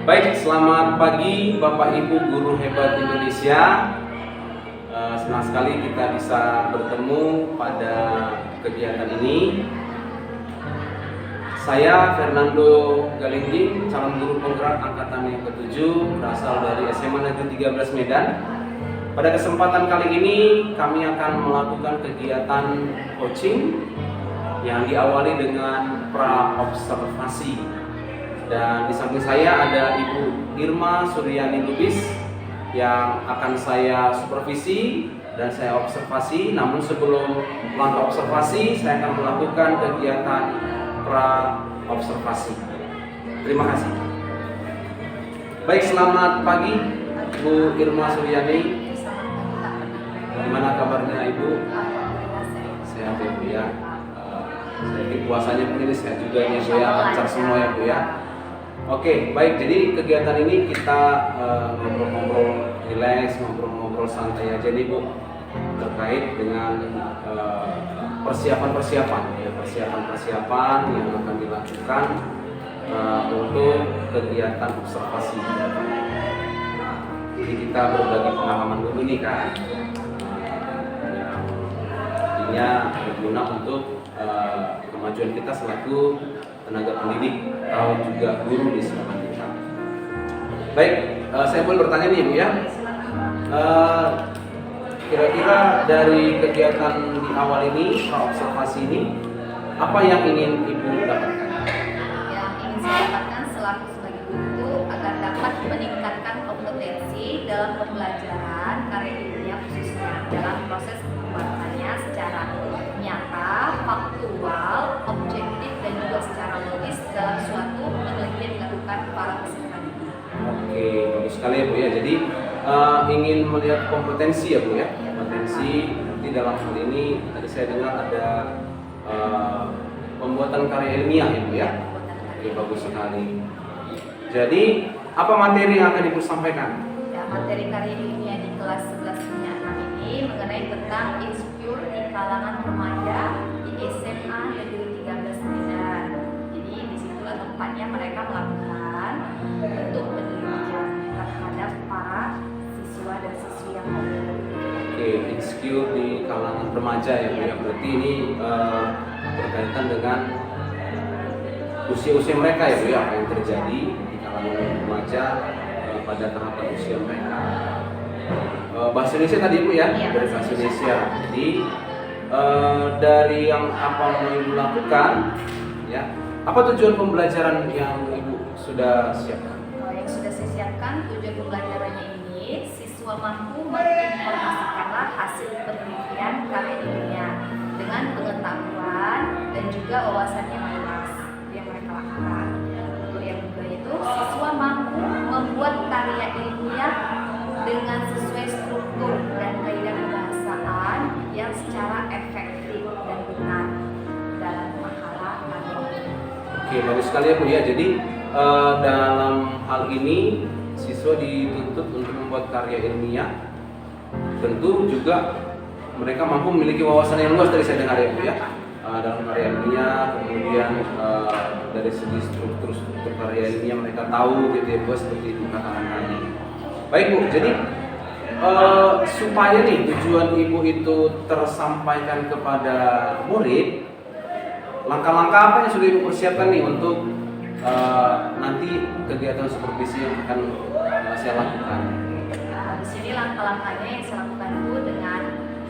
Baik, selamat pagi Bapak Ibu Guru Hebat Indonesia. Senang sekali kita bisa bertemu pada kegiatan ini. Saya Fernando Galingging, calon guru penggerak angkatan yang ke-7, berasal dari SMA Negeri 13 Medan. Pada kesempatan kali ini kami akan melakukan kegiatan coaching yang diawali dengan pra-observasi. Dan di samping saya ada Ibu Irma Suryani Lubis yang akan saya supervisi dan saya observasi. Namun sebelum langkah observasi, saya akan melakukan kegiatan pra-observasi. Terima kasih. Baik, selamat pagi Bu Irma Suryani. Gimana kabarnya Ibu? Sehat ya Bu ya. Saya pikir puasanya pun ini sehat juga ya Bu ya, lancar semua ya Bu ya. Oke, baik. Jadi kegiatan ini kita ngobrol-ngobrol relax, ngobrol-ngobrol santai aja nih Bu, terkait dengan persiapan-persiapan yang akan dilakukan untuk kegiatan observasi. Jadi kita berbagi pengalaman dulu nih kan, artinya berguna untuk kemajuan kita selaku tenaga pendidik atau juga guru di sekolah kita. Baik, saya boleh bertanya nih Bu ya. Kira-kira dari kegiatan di awal ini, observasi ini, apa yang ingin Ibu dapatkan? Yang ingin saya dapatkan selaku sebagai guru agar dapat meningkatkan kompetensi dalam pembelajaran karya ilmiah, khususnya dalam proses pembuatannya secara nyata, faktual, objektif, dan juga secara logis dalam suatu penelitian dilakukan para peserta didik. Oke, bagus sekali ya Bu ya. Jadi ingin melihat kompetensi ya Bu ya. Kompetensi nanti dalam hal ini tadi saya dengar ada pembuatan karya ilmiah ya Bu ya. Oke, bagus sekali. Jadi apa materi yang akan Ibu sampaikan? Ya, materi karya ilmiah di kelas 11/6 ini mengenai tentang insecure di kalangan remaja di SMA Negeri 13 Medan. Jadi disitulah tempatnya mereka melakukan bentuk penelitian terhadap para siswa dan siswi yang ada. Oke, insecure di kalangan remaja ya Bu ya. Berarti ini berkaitan dengan usia-usia mereka ya Bu ya, apa yang terjadi di kalangan remaja pada tahapan usia mereka. Bahasa Indonesia tadi Bu ya, Iya, dari bahasa Indonesia. Jadi dari yang apa mau Ibu lakukan ya, apa tujuan pembelajaran yang Ibu sudah siapkan? Yang sudah saya siapkan tujuan pembelajarannya ini, siswa mampu menginformasikanlah hasil penelitian karya ilmiah dengan pengetahuan dan juga wawasan yang luas yang mereka lakukan. Lalu yang kedua itu, siswa mampu membuat karya ilmiah dengan sesuai struktur dan kaidah kebahasaan yang secara efektif dan benar dalam makalah karya ilmiah. Oke, bagus sekali ya Bu ya. Jadi dalam hal ini siswa dituntut untuk membuat karya ilmiah. Tentu juga mereka mampu memiliki wawasan yang luas dari saya dengar ya Bu ya. Dalam karya ilmiah, kemudian dari segi struktur karya ilmiah mereka tahu gitu ya Bu, seperti itu katakan tadi. Baik Bu, jadi supaya nih tujuan Ibu itu tersampaikan kepada murid, langkah-langkah apa yang sudah Ibu persiapkan nih untuk nanti kegiatan supervisi yang akan saya lakukan? Di sini langkah-langkahnya yang saya lakukan itu dengan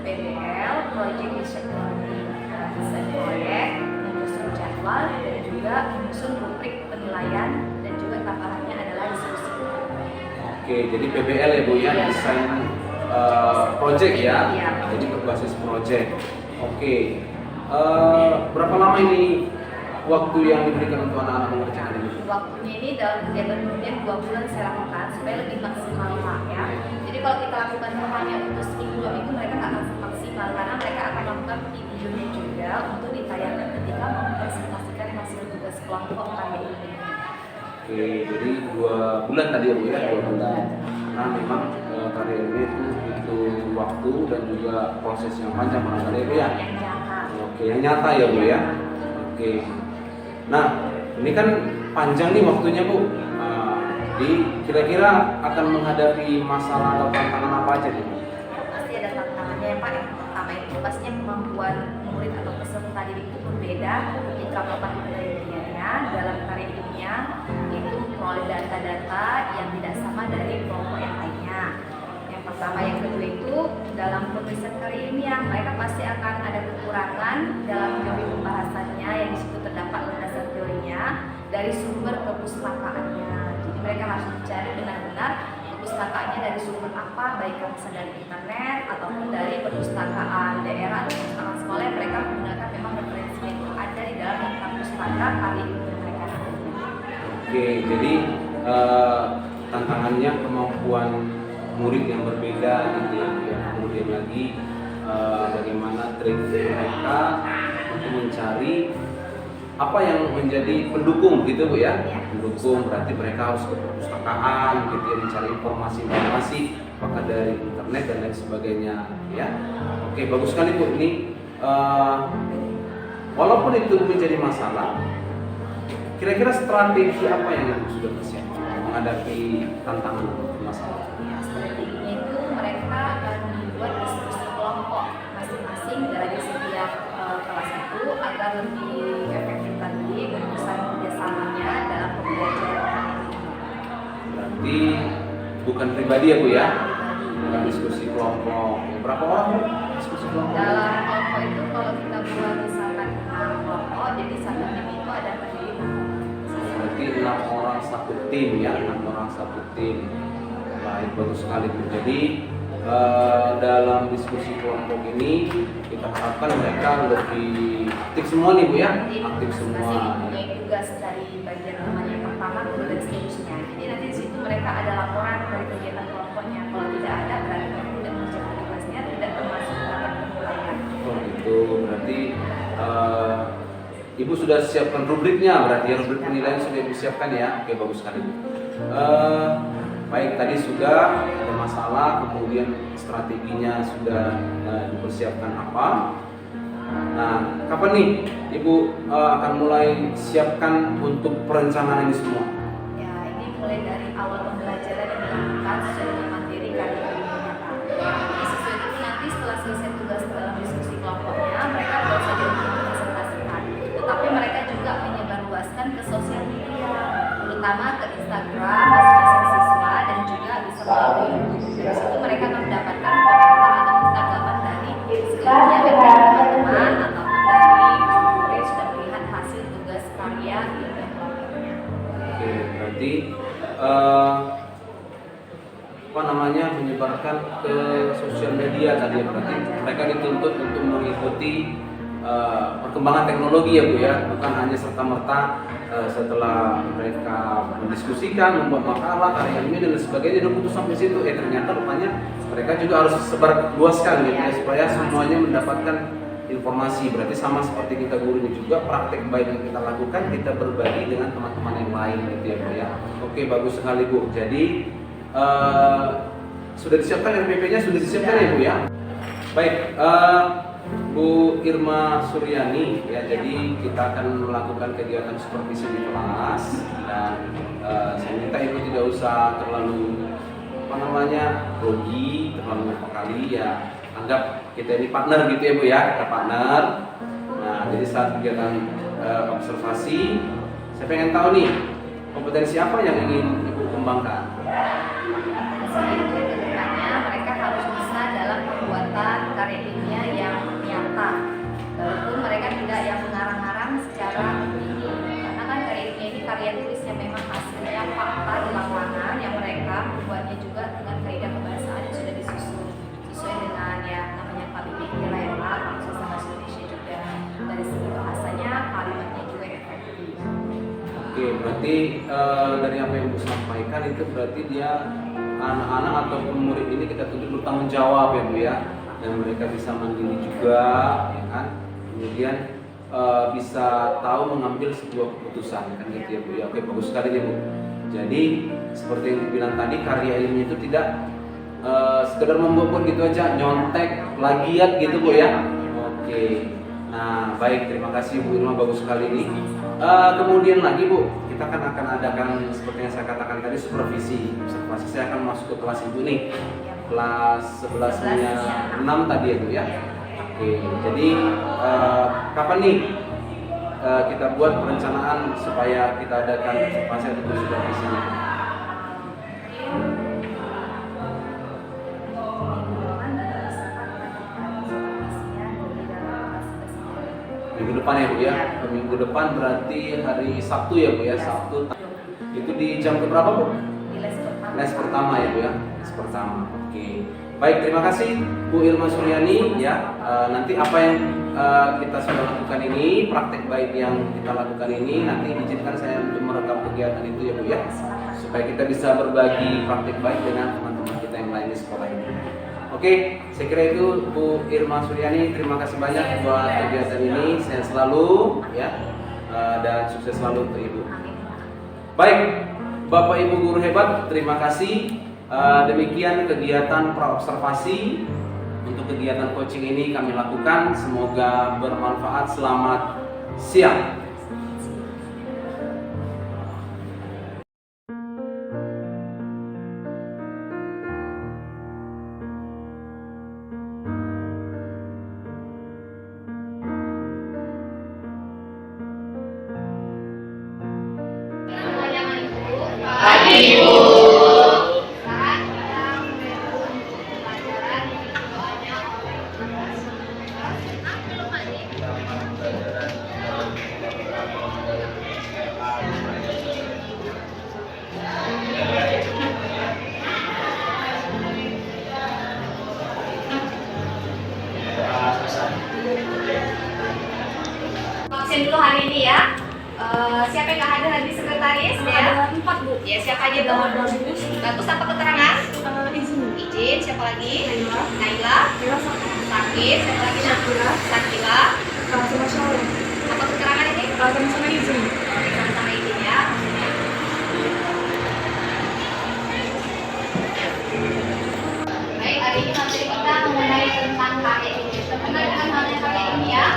PBL, Project Vision Learning, desain proyek, menyusun jadwal, dan juga menyusun rubrik penilaian, dan juga tambahannya adalah diskusi. Oke, jadi PBL ya Bu ya, desain project ya, Iya. jadi berbasis project. Oke, berapa lama ini waktu yang diberikan untuk anak-anak mengerjakan ini? Waktunya ini dalam kegiatan kemudian 2 bulan saya lakukan supaya lebih maksimal lah ya. Jadi kalau kita lakukan hanya untuk seminggu 2 minggu, mereka nggak akan maksimal karena mereka akan melakukan videonya juga untuk ditayangkan ketika mempresentasikan hasil tugas kelompok karya ilmiah. Oke, jadi 2 bulan tadi ya Bu ya, 2 bulan. Karena memang karya ilmiah itu butuh waktu dan juga proses yang panjang barangkali ya Bu ya. Yang nyata. Oke, yang nyata ya Bu ya. Oke. Nah, ini kan panjang nih waktunya Bu. Jadi kira-kira akan menghadapi masalah atau tantangan apa aja nih? Pasti ada tantangannya ya Pak. Yang pertama itu pastinya kemampuan murid atau peserta didik itu berbeda ketika melakukan penelitiannya dalam karya ilmiah, itu memperoleh data-data yang tidak sama dari kelompok yang lainnya. Yang pertama, yang kedua itu dalam penulisan karya ilmiah mereka pasti akan ada kekurangan dalam teori pembahasannya yang disitu terdapat landasan teorinya dari sumber perpustakaannya. Jadi mereka harus mencari benar-benar perpustakaannya dari sumber apa, baik misalnya dari internet ataupun dari perpustakaan daerah atau perpustakaan sekolah yang mereka menggunakan memang referensinya itu ada di dalam daftar pustaka karya ilmiah mereka. Oke, jadi tantangannya kemampuan murid yang berbeda gitu ya. Kemudian lagi bagaimana trik mereka untuk mencari apa yang menjadi pendukung gitu Bu ya. Pendukung berarti mereka harus ke perpustakaan gitu ya, mencari informasi-informasi apakah dari internet dan lain sebagainya ya. Oke, bagus sekali Bu. Ini walaupun itu menjadi masalah, kira-kira strategi apa yang sudah persiapkan menghadapi tantangan masalah? Ya, strateginya itu mereka akan membuat diskusi kelompok masing-masing dari setiap kelas itu agar lebih efektif lagi berurusan kerjasamanya dalam pembelajaran. Berarti bukan pribadi ya Bu ya? Bukan diskusi kelompok. Berapa orang Bu diskusi kelompok? Dalam kelompok itu kalau kita buat misalkan kelompok, jadi satu tim itu ada terdiri Berarti 6 orang satu tim ya, 6 orang satu tim. Baik, bagus sekali Bu. Jadi dalam diskusi kelompok ini kita harapkan mereka lebih aktif semua nih Bu ya, aktif semua. mempunyai tugas dari bagian namanya yang pertama, kedua dan seterusnya. Jadi nanti di situ mereka ada laporan dari kegiatan kelompoknya. Kalau tidak ada, berarti mereka tidak mengerjakan tugasnya, tidak termasuk dalam penilaian. Oh gitu, berarti Ibu sudah siapkan rubriknya, berarti ya, rubrik penilaian sudah Ibu siapkan ya. Oke, bagus sekali Bu. Baik, tadi sudah ada masalah, kemudian strateginya sudah dipersiapkan apa. Nah, kapan nih Ibu akan mulai siapkan untuk perencanaan ini semua? Ya, ini mulai dari awal pembelajaran yang dilakukan sesuai dengan materi karya ilmiah. Jadi siswa itu nanti setelah selesai tugas dalam diskusi kelompoknya, mereka baru saja mempresentasikan. Tetapi mereka juga menyebarluaskan ke sosial media, terutama ke Instagram masing-masing siswa dan juga bisa melalui YouTube. Dari situ mereka akan mendapatkan komentar atau tanggapan dari sebelumnya baik dari teman-teman ataupun dari murid yang sudah melihat hasil tugas karya ilmiah kelompoknya. Oke, berarti apa namanya, menyebarkan ke sosial media tadi ya, berarti mereka dituntut untuk mengikuti perkembangan teknologi ya Bu ya, bukan hanya serta-merta setelah mereka mendiskusikan, membuat makalah, karya ilmiah dan sebagainya udah putus sampai situ, ternyata rupanya mereka juga harus sebar luaskan gitu ya, supaya semuanya mendapatkan informasi. Berarti sama seperti kita guru ini juga, praktek baik yang kita lakukan kita berbagi dengan teman-teman yang lain gitu ya Bu ya. Oke, bagus sekali Bu. Jadi sudah disiapkan RPP-nya, sudah disiapkan ya Bu ya. Baik, Bu Irma Suryani ya, jadi kita akan melakukan kegiatan supervisi di kelas dan saya minta Ibu tidak usah terlalu apa namanya grogi, terlalu kali ya, anggap kita ini partner gitu ya Bu ya, kita partner. Nah, jadi saat kegiatan observasi, saya pengen tahu nih kompetensi apa yang ingin Ibu kembangkan. Kedepannya mereka harus bisa dalam pembuatan karya ilmiah yang nyata. Walaupun mereka tidak yang mengarang-arang secara ini, karena kan karya ilmiah ini karya tulis yang memang hasilnya fakta di lapangan yang mereka membuatnya juga dengan kaidah pembahasaan yang sudah disusun sesuai dengan yang namanya KBBI Rela, Maksud Bahasa Indonesia juga dari segi bahasanya kalimatnya juga efektif. Oke, berarti dari apa yang Ibu sampaikan itu berarti dia anak-anak ataupun murid ini kita tuntut bertanggung jawab ya Bu ya, dan mereka bisa mandiri juga ya kan, kemudian bisa tahu mengambil sebuah keputusan kan gitu ya Bu ya. Oke, bagus sekali ya Bu. Jadi seperti yang dibilang tadi, karya ilmiah itu tidak sekedar membuat gitu aja, nyontek, plagiat gitu Bu ya. Oke, Nah, baik, terima kasih Bu Irma, bagus sekali ini. Kemudian lagi Bu, kita kan akan adakan seperti yang saya katakan tadi supervisi, observasi. Saya akan masuk ke kelas Ibu nih, kelas 11-nya 6 tadi ya Bu ya. Oke, jadi kapan nih kita buat perencanaan supaya kita adakan observasi atau supervisinya? Minggu depan ya Bu ya. Minggu depan berarti hari Sabtu ya Bu ya. Sabtu. Itu di jam berapa Bu? Di Les pertama ya Bu ya. Les pertama. Oke. Baik, terima kasih Bu Irma Suryani ya. Nanti apa yang kita sudah lakukan ini, praktek baik yang kita lakukan ini, nanti izinkan saya untuk merekam kegiatan itu ya Bu ya. Supaya kita bisa berbagi praktek baik dengan teman-teman kita yang lain di sekolah ini. Oke, saya kira itu Bu Irma Suryani. Terima kasih banyak buat kegiatan ini. Sehat selalu ya, dan sukses selalu untuk Ibu. Baik, Bapak Ibu guru hebat, terima kasih. Demikian kegiatan praobservasi untuk kegiatan coaching ini kami lakukan. Semoga bermanfaat. Selamat siang. Absen dulu hari ini ya. Siapa yang nggak hadir hari ini sekretaris? Ada 4 Bu. Ya, siapa aja tuh? Bagus, apa keterangan? Izin. Izin, siapa lagi? Naila. Naila. Naila sakit. Sakit, siapa lagi? Sakila. Sakila. Sama Syawal. Apa keterangan ini? Sama izin. Sama izin ya. Baik, hari ini materi kita mengenai tentang karya ini. Pernah dengan halnya karya ini ya?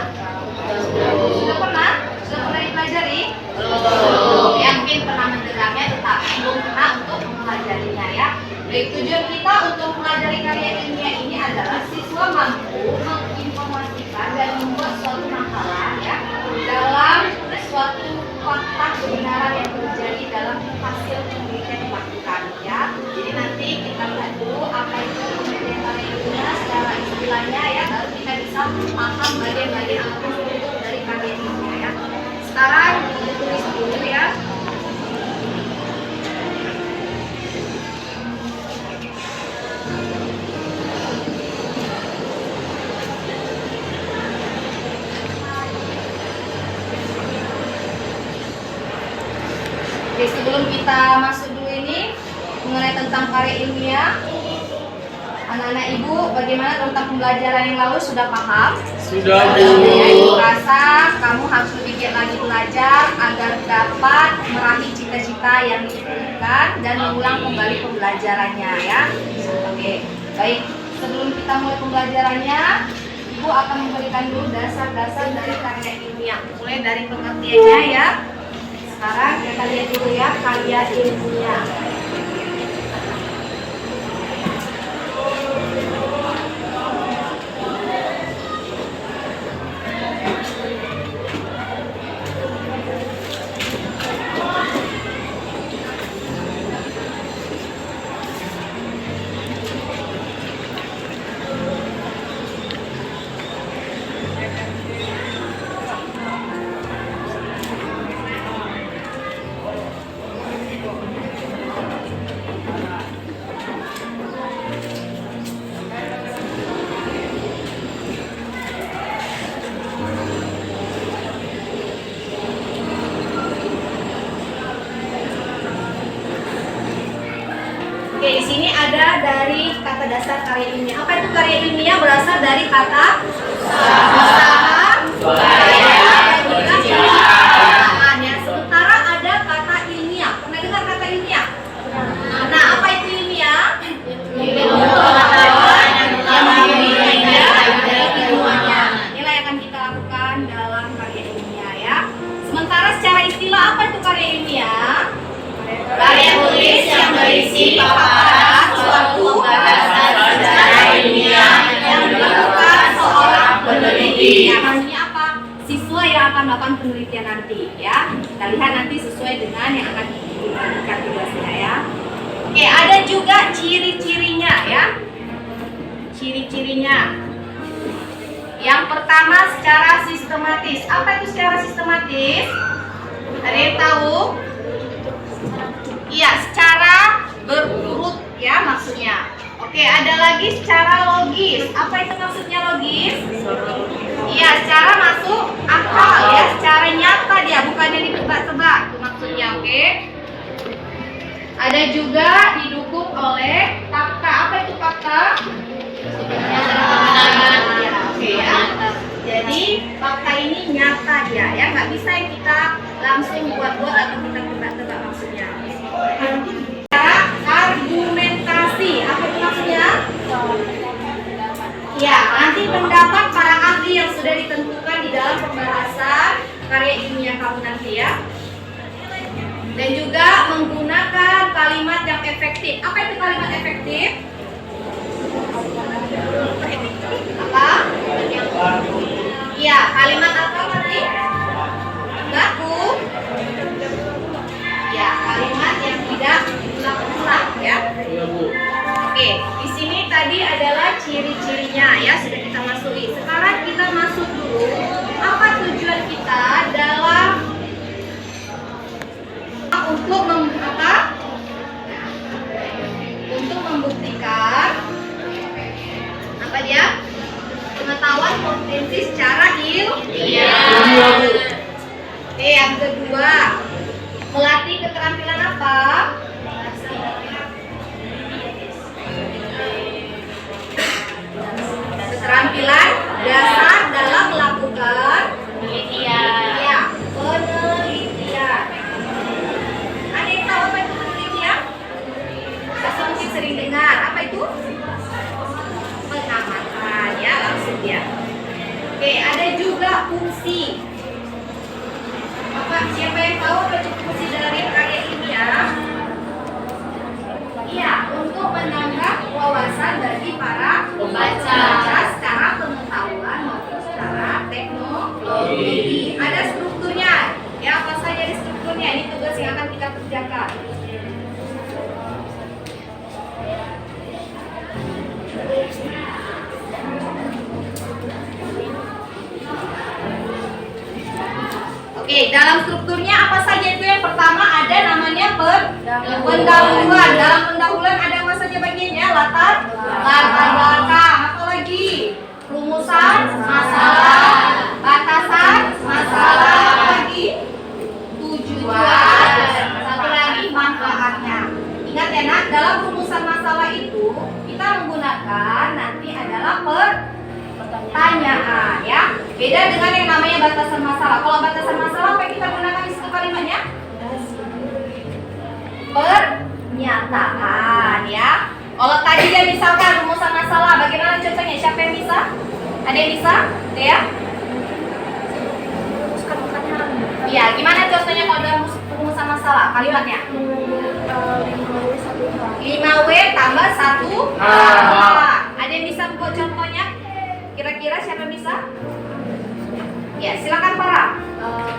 Sudah pernah? Sudah pernah dipelajari? Belum. Ya, mungkin pernah mendengarnya tetapi belum pernah untuk mempelajarinya ya. Baik, tujuan kita untuk mempelajari karya ilmiah ini adalah siswa mampu menginformasikan dan membuat suatu makalah ya dalam suatu fakta kebenaran yang terjadi dalam hasil penelitian yang dilakukan ya. Jadi nanti kita lihat dulu apa itu penelitian karya ilmiah secara istilahnya ya, baru kita bisa paham bagian-bagian apa itu dari karya ilmiah ya. Sekarang ditulis dulu ya. Oke, sebelum kita masuk dulu ini mengenai tentang karya ilmiah, anak-anak ibu bagaimana tentang pembelajaran yang lalu, sudah paham? Sudah, Bu. Ya, ibu rasa kamu harus lebih giat lagi belajar agar dapat meraih cita-cita yang diinginkan dan mengulang kembali pembelajarannya ya. Oke, baik. Sebelum kita mulai pembelajarannya, ibu akan memberikan dulu dasar-dasar dari karya ilmiah, mulai dari pengertiannya ya. Sekarang kita lihat dulu ya karya ilmiah. Oke, di sini ada dari kata dasar karya ilmiah. Apa itu karya ilmiah? Berasal dari kata usaha, upaya, dan juga penggunaan ya. Sementara ada kata ilmiah. Pernah dengar kata ilmiah? Nah, apa itu ilmiah? Inilah yang akan kita lakukan istilah apa itu karya ilmiah? Karya tulis yang berisi paparan suatu pembahasan secara ilmiah yang dilakukan seorang peneliti. Ya, maksudnya apa? Siswa yang akan melakukan penelitian nanti, ya. Kita lihat nanti sesuai dengan yang akan diberikan tugasnya, ya. Oke, ada juga ciri-cirinya, ya. Ciri-cirinya. Yang pertama, secara sistematis. Apa itu secara sistematis? Ada yang tahu? Iya, secara berurut, ya maksudnya. Oke, ada lagi secara logis. Apa itu maksudnya logis? Iya, secara masuk akal, ya, secara nyata dia, bukannya ditebak-tebak. Itu maksudnya, oke? Ada juga didukung oleh fakta. Apa itu fakta? Oke, ya. Jadi fakta ini nyata dia, ya, nggak bisa yang kita langsung buat-buat atau kita tebak-tebak maksudnya. Ya, argumentasi, apa itu maksudnya? Ya, nanti pendapat para ahli yang sudah ditentukan di dalam pembahasan karya ilmiah kamu nanti, ya. Dan juga menggunakan kalimat yang efektif. Apa itu kalimat efektif? Apa? Iya, kalimat apa tadi? Baku. Ya, kalimat yang tidak ulang-ulang, ya. Oke, di sini tadi adalah ciri-cirinya, ya, sudah kita masuki. Sekarang kita masuk dulu. Apa tujuan kita dalam untuk membuktikan apa dia? Pengetahuan potensi secara ilmiah. Oke, yang kedua, melatih keterampilan apa? Keterampilan dasar dalam melakukan penelitian. Ya, penelitian. Ada yang tahu apa itu penelitian? Saya mungkin sering dengar. Apa itu? Pengamatan, ya, langsung ya. Oke, ada juga fungsi. Apa? Siapa yang tahu apa itu fungsi dari karya ilmiah? Iya, untuk menambah wawasan bagi para pembaca secara pengetahuan maupun secara teknologi. Ada strukturnya. Ya, apa saja di strukturnya? Ini tugas yang akan kita kerjakan. Oke, dalam strukturnya apa saja itu? Yang pertama ada namanya pendahuluan. Dalam pendahuluan ada apa saja bagiannya? Latar belakang. Apa lagi? Rumusan masalah, batasan masalah, apa lagi? Tujuan, dan satu lagi manfaatnya. Ingat ya nak, dalam rumusan masalah itu kita menggunakan nanti adalah pertanyaan, ya. Beda dengan yang namanya batasan masalah. Kalau batasan masalah apa yang kita gunakan di situ kalimatnya? Pernyataan, ya. Kalau tadi dia misalkan rumusan masalah, bagaimana contohnya? Siapa yang bisa? Ada yang bisa? Ya? Iya, gimana contohnya kalau dalam rumusan masalah? Kalimatnya? 5W tambah 1 H. Ada yang bisa buat contohnya? Kira-kira siapa bisa? Ya, silakan para.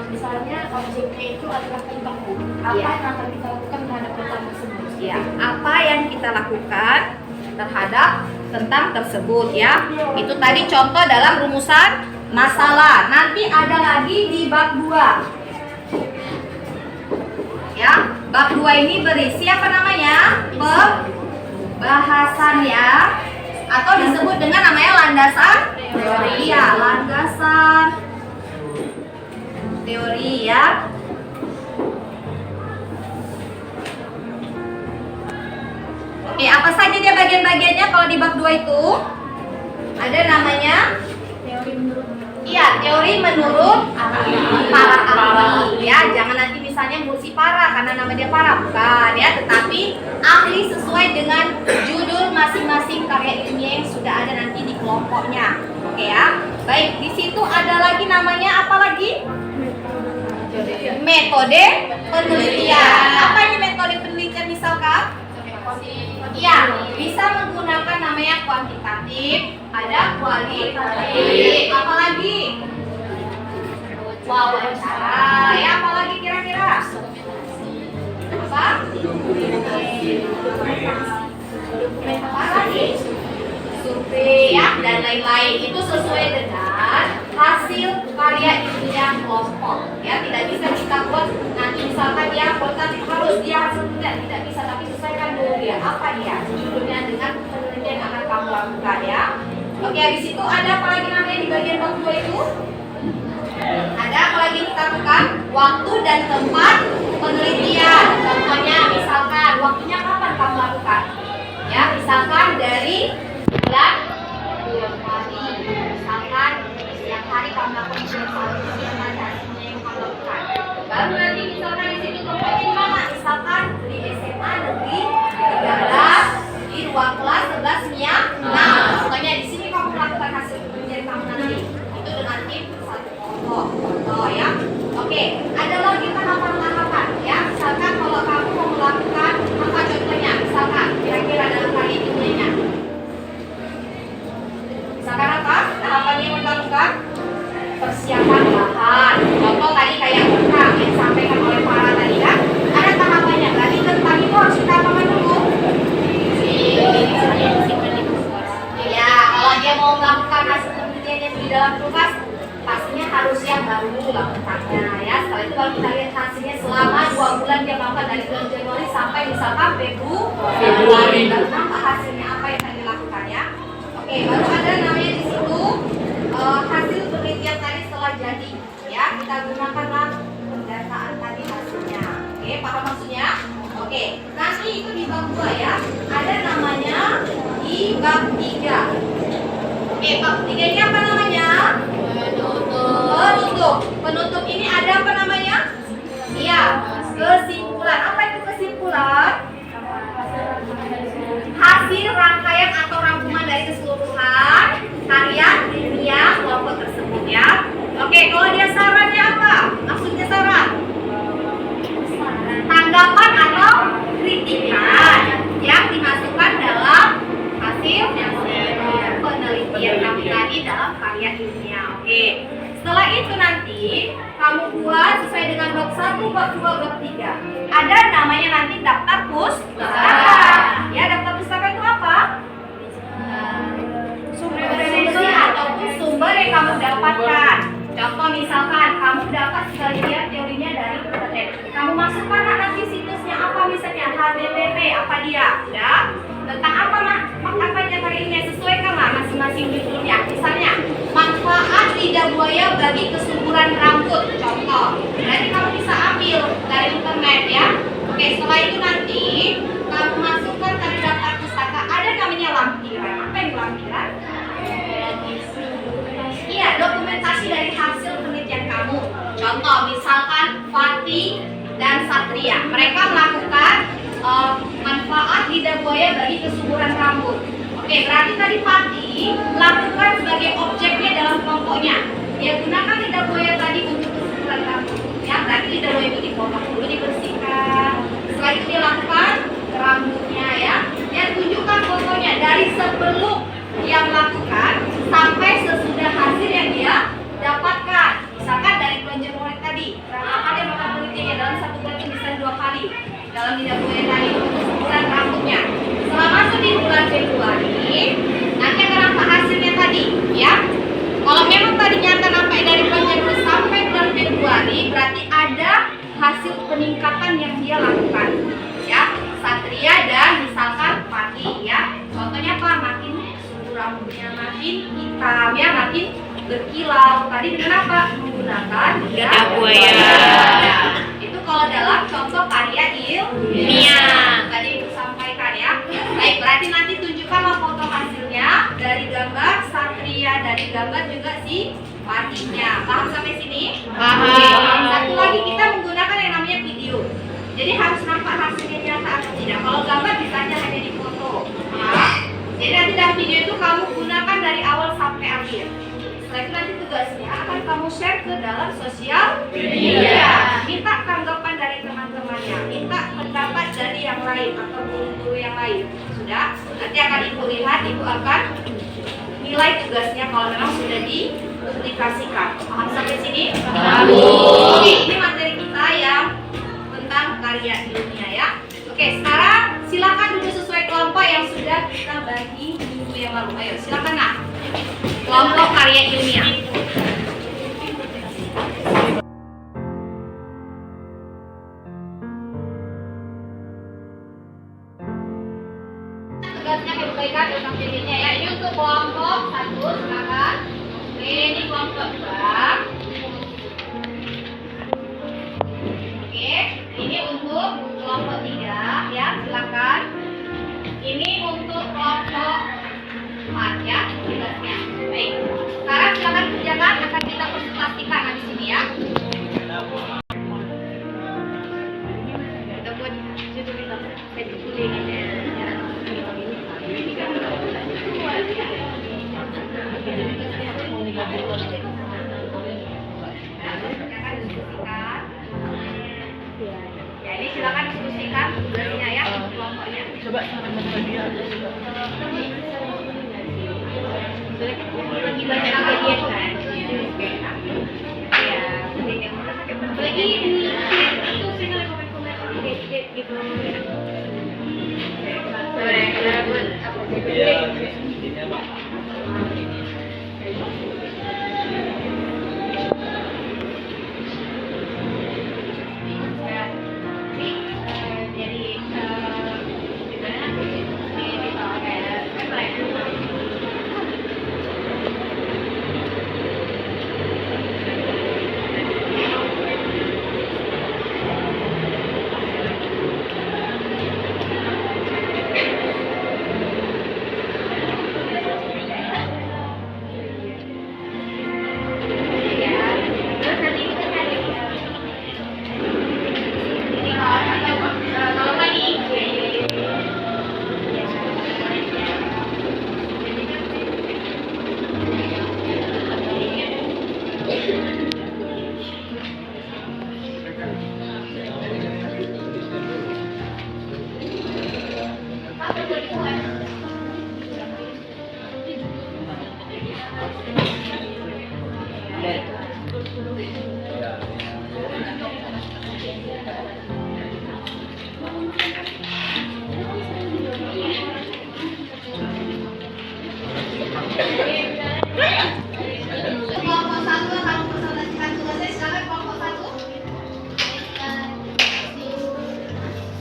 Misalnya objeknya itu adalah tentang apa Ya. yang akan kita lakukan terhadap tentang tersebut. Ya, apa yang kita lakukan terhadap tentang tersebut, ya. Itu tadi contoh dalam rumusan masalah. Nanti ada lagi di bab 2. Ya, bab 2 ini berisi apa namanya? Pembahasan, ya. Atau disebut dengan namanya landasan teori. Ya, landasan teori, ya. Oke, apa saja dia bagian-bagiannya kalau di bab 2 itu? Ada namanya Teori menurut teori menurut para ahli, ya. Jangan nanti misalnya si para karena nama dia para, bukan, ya, tetapi ahli sesuai dengan judul masing-masing karya ilmiah yang sudah ada nanti di kelompoknya. Oke, ya. Baik, di situ ada lagi namanya apa lagi? Metode penelitian. Apa ini metode penelitian misalkan? Iya, bisa menggunakan namanya kuantitatif, ada kualitatif. Apalagi? Wawancara. Ya, apalagi kira-kira? Apa? Apa lagi? Survei ya dan lain-lain. Itu sesuai dengan hasil karya ilmiah kelompok ya, tidak bisa kita buat nanti misalkan dia kualitatif harus dia hasil tidak bisa, tapi sesuaikan dulu dia apa dia judulnya dengan penelitian yang akan kamu lakukan ya. Oke, habis itu ada apa lagi namanya di bagian bab 2 itu? Ada apa lagi kita lakukan? Waktu dan tempat penelitian. Contohnya misalkan waktunya kapan kamu lakukan? Ya, misalkan dari bulan hari. Misalkan setiap hari kamu lakukan siang hari hasilnya yang kamu lakukan. Baru nanti misalkan di sini tempatnya di mana? Misalkan di SMA Negeri 13 di ruang kelas 11 Mia. Nah, pokoknya di sini kamu melakukan hasil penelitian kamu nanti. Itu dengan tim satu contoh ya. Oke, ada lagi tahapan-tahapan ya. Misalkan kalau kamu mau melakukan apa contohnya? Misalkan kira-kira dalam karya ilmiahnya. Misalkan apa? Tahapan yang melakukan persiapan bahan. Contoh tadi kayak berkah yang disampaikan oleh para tadi kan. Ada tahapannya. Berarti tentang itu harus kita apakan dulu? Ya, kalau dia mau melakukan hasil penelitiannya di dalam tugas, pastinya harus yang baru lakukannya ya. Setelah itu baru kita lihat hasilnya selama 2 bulan dia melakukan dari bulan Januari sampai misalkan Februari. Baru nampak hasilnya apa yang akan dilakukan ya. Oke, baru ada namanya di situ hasil penelitian tadi setelah jadi ya. Kita gunakanlah pendataan tadi hasilnya. Oke, paham maksudnya? Oke, nanti itu di bab 2 ya. Ada namanya di bab 3. Oke, bab 3 ini apa namanya? Penutup ini ada apa namanya? Iya, kesimpulan. Apa itu kesimpulan? Hasil rangkaian atau rangkuman dari keseluruhan karya ilmiah kelompok tersebut ya. Oke, kalau dia sarannya apa? Maksudnya saran? Tanggapan atau kritikan yang dimasukkan dalam hasil penelitian kamu tadi dalam karya ilmiah. Oke. Setelah itu nanti kamu buat sesuai dengan bab 1, bab 2, bab 3. Ada namanya nanti daftar pustaka. Ya, daftar pustaka itu apa? Sumber referensi ataupun sumber yang kamu dapatkan. Contoh misalkan kamu dapat sekalian teorinya dari internet. Kamu masukkan nanti situsnya apa misalnya HTTP apa dia? Ya. Tentang apa maknanya karya ini sesuaikanlah masing-masing judulnya. Misalnya manfaat lidah buaya bagi kesuburan rambut. Contoh. Berarti kamu bisa ambil dari internet ya. Oke, setelah itu nanti kamu masukkan tadi daftar pustaka. Ada namanya lampiran. Apa yang lampiran? Iya, dokumentasi dari hasil penelitian kamu. Contoh, misalkan Fatih dan Satria, mereka melakukan manfaat lidah buaya bagi kesuburan rambut. Oke, berarti tadi Fatih lakukan sebagai objeknya dalam kelompoknya. Dia gunakan lidah buaya tadi untuk kesuburan rambut. Ya, berarti lidah buaya itu dipotong dulu, dibersihkan. Setelah itu dia lakukan rambutnya ya. Dia tunjukkan fotonya dari sebelum dia melakukan sampai sesudah hasil yang dia dapatkan. Misalkan dari bulan Januari tadi, berapa dia melakukan penelitiannya dalam 1 bulan itu bisa 2 kali dalam lidah buaya tadi untuk kesuburan rambutnya. Setelah masuk di bulan Februari, nanti akan nampak hasilnya tadi, ya. Kalau memang tadi nyata nampak dari bulan Januari sampai bulan Februari, berarti ada hasil peningkatan yang dia lakukan, ya. Satria dan misalkan Pati, ya. Contohnya apa? Makin rambutnya makin hitam, ya, makin berkilau. Tadi dengan apa? Menggunakan lidah buaya. Itu kalau dalam contoh karya ilmiah. Tadi Ibu sampaikan ya. Baik, berarti nanti tunjukkanlah foto hasilnya dari gambar Satria, dari gambar juga si Patinya. Paham sampai sini? Paham. Satu lagi kita menggunakan yang namanya video. Jadi harus nampak hasilnya nyata atau tidak. Kalau gambar bisa aja hanya di foto. Ya. Jadi nanti dalam video itu kamu gunakan dari awal sampai akhir. Setelah itu nanti tugasnya akan kamu share ke dalam sosial media. lain atau guru-guru yang lain. Sudah? Nanti akan Ibu lihat, Ibu akan nilai tugasnya kalau memang sudah dipublikasikan. Paham sampai sini? Paham. Oke, ini materi kita yang tentang karya ilmiah ya. Oke, sekarang silakan duduk sesuai kelompok yang sudah kita bagi minggu yang lalu. Ayo, silakan nak. Kelompok karya ilmiah. Tugasnya diberikan tentang dirinya ya. Ini untuk kelompok 1, silakan. Oke, ini kelompok 2. Oke, ini untuk kelompok 3 ya, silakan. Ini untuk kelompok 4 ya, tugasnya. Baik. Sekarang silakan kerjakan, akan kita presentasikan di sini ya. Kita buat ya, ini silakan diskusikan tugasnya ya untuk kelompoknya. Coba lagi baca kajian kan? Ya, lagi itu sih komen-komen gitu.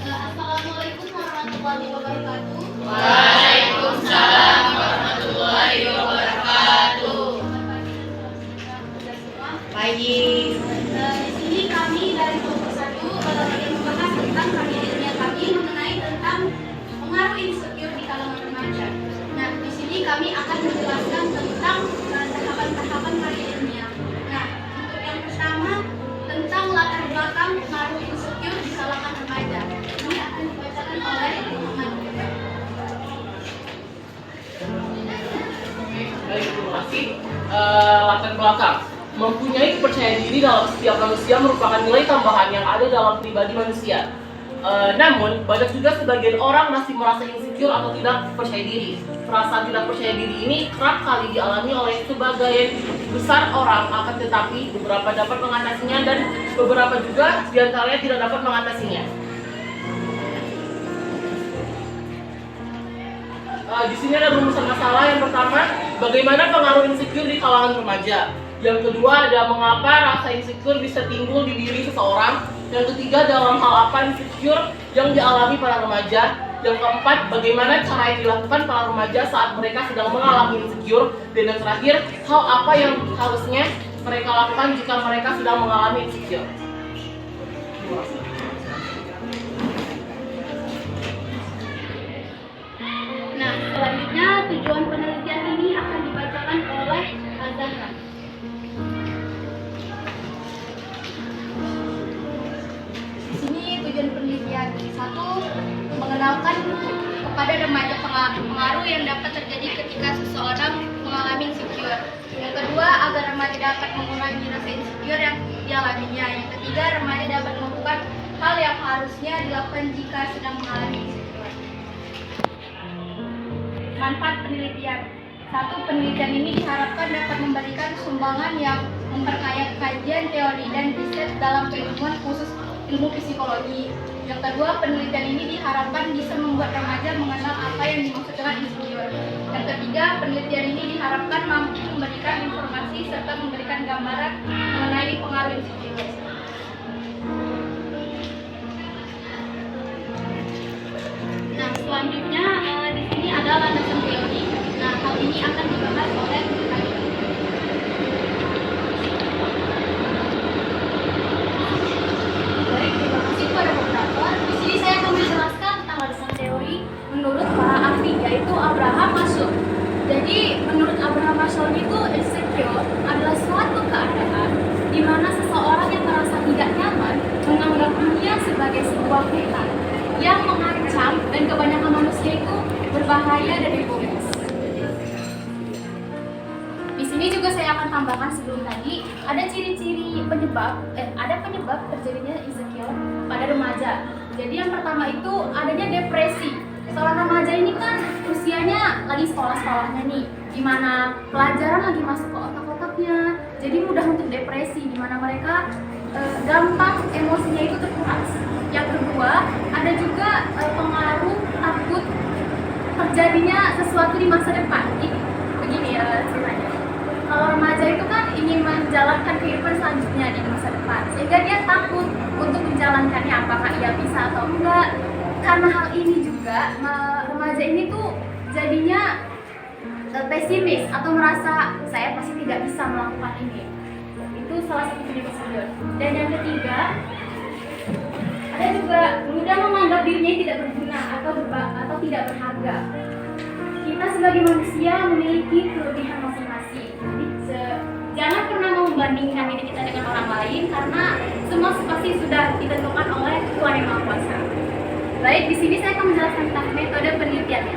Assalamualaikum warahmatullahi wabarakatuh. Waalaikumsalam warahmatullahi wabarakatuh. Baik. Di sini kami dari kelompok 1 ingin membahas tentang karya ilmiah kami mengenai tentang pengaruh insecure di kalangan remaja. Nah, di sini kami akan menjelaskan tentang tahapan-tahapan karya ilmiah. Nah, untuk yang pertama tentang latar belakang pengaruh insecure di kalangan remaja. Ini akan dibacakan oleh Muhammad. Baik, terima kasih. Latar belakang. Mempunyai kepercayaan diri dalam setiap manusia merupakan nilai tambahan yang ada dalam pribadi manusia. Namun, banyak juga sebagian orang masih merasa insecure atau tidak percaya diri. Perasaan tidak percaya diri ini kerap kali dialami oleh sebagian besar orang, akan tetapi beberapa dapat mengatasinya dan beberapa juga diantaranya tidak dapat mengatasinya. Di sini ada rumusan masalah. Yang pertama, bagaimana pengaruh insecure di kalangan remaja. Yang kedua ada mengapa rasa insecure bisa timbul di diri seseorang. Yang ketiga, dalam hal apa insecure yang dialami para remaja. Yang keempat, bagaimana cara yang dilakukan para remaja saat mereka sedang mengalami insecure. Dan yang terakhir, hal apa yang harusnya mereka lakukan jika mereka sedang mengalami insecure. Terima kasih. Nah, selanjutnya tujuan penelitian ini akan dibacakan oleh Azahra. Di sini tujuan penelitian 1, mengenalkan kepada remaja pengaruh yang dapat terjadi ketika seseorang mengalami insecure. Yang kedua, agar remaja dapat mengurangi rasa insecure yang dialaminya. Yang ketiga, remaja dapat melakukan hal yang harusnya dilakukan jika sedang mengalami insecure. Manfaat penelitian. Satu, penelitian ini diharapkan dapat memberikan sumbangan yang memperkaya kajian, teori, dan riset dalam keilmuan khusus ilmu psikologi. Yang kedua, penelitian ini diharapkan bisa membuat remaja mengenal apa yang dimaksud dengan insecure. Yang ketiga, penelitian ini diharapkan mampu memberikan informasi serta memberikan gambaran mengenai pengaruh insecure. Nah, selanjutnya di sini ada landasan teori. Nah, hal ini akan dibahas oleh Baik, terima kasih kepada moderator. Di sini saya akan menjelaskan tentang landasan teori menurut para ahli, yaitu Abraham Maslow. Jadi, menurut Abraham Maslow itu insecure adalah suatu keadaan di mana seseorang yang merasa tidak nyaman menganggap dunia sebagai sebuah hutan yang mengancam dan kebanyakan manusia itu berbahaya dan egois. Di sini juga saya akan tambahkan sebelum tadi ada ciri-ciri penyebab terjadinya insecure pada remaja. Jadi yang pertama itu adanya depresi. Seorang remaja ini kan usianya lagi sekolah-sekolahnya nih, di mana pelajaran lagi masuk ke otak-otaknya, jadi mudah untuk depresi, di mana mereka gampang emosinya itu terkuras. Yang kedua, ada juga pengaruh takut terjadinya sesuatu di masa depan. Begini ya ceritanya. Kalau remaja itu kan ingin menjalankan kehidupan selanjutnya di masa depan, sehingga dia takut untuk menjalankannya, apakah ia bisa atau enggak. Karena hal ini juga remaja ini tuh jadinya pesimis atau merasa saya pasti tidak bisa melakukan ini. Itu salah satu penyebab insecure. Dan yang ketiga, ada juga mudah menganggap dirinya tidak berguna atau tidak berharga. Kita sebagai manusia memiliki kelebihan masing-masing. Jadi jangan pernah membandingkan diri kita dengan orang lain, karena semua pasti sudah ditentukan oleh Tuhan Yang Maha Kuasa. Baik, di sini saya akan menjelaskan tentang metode penelitiannya.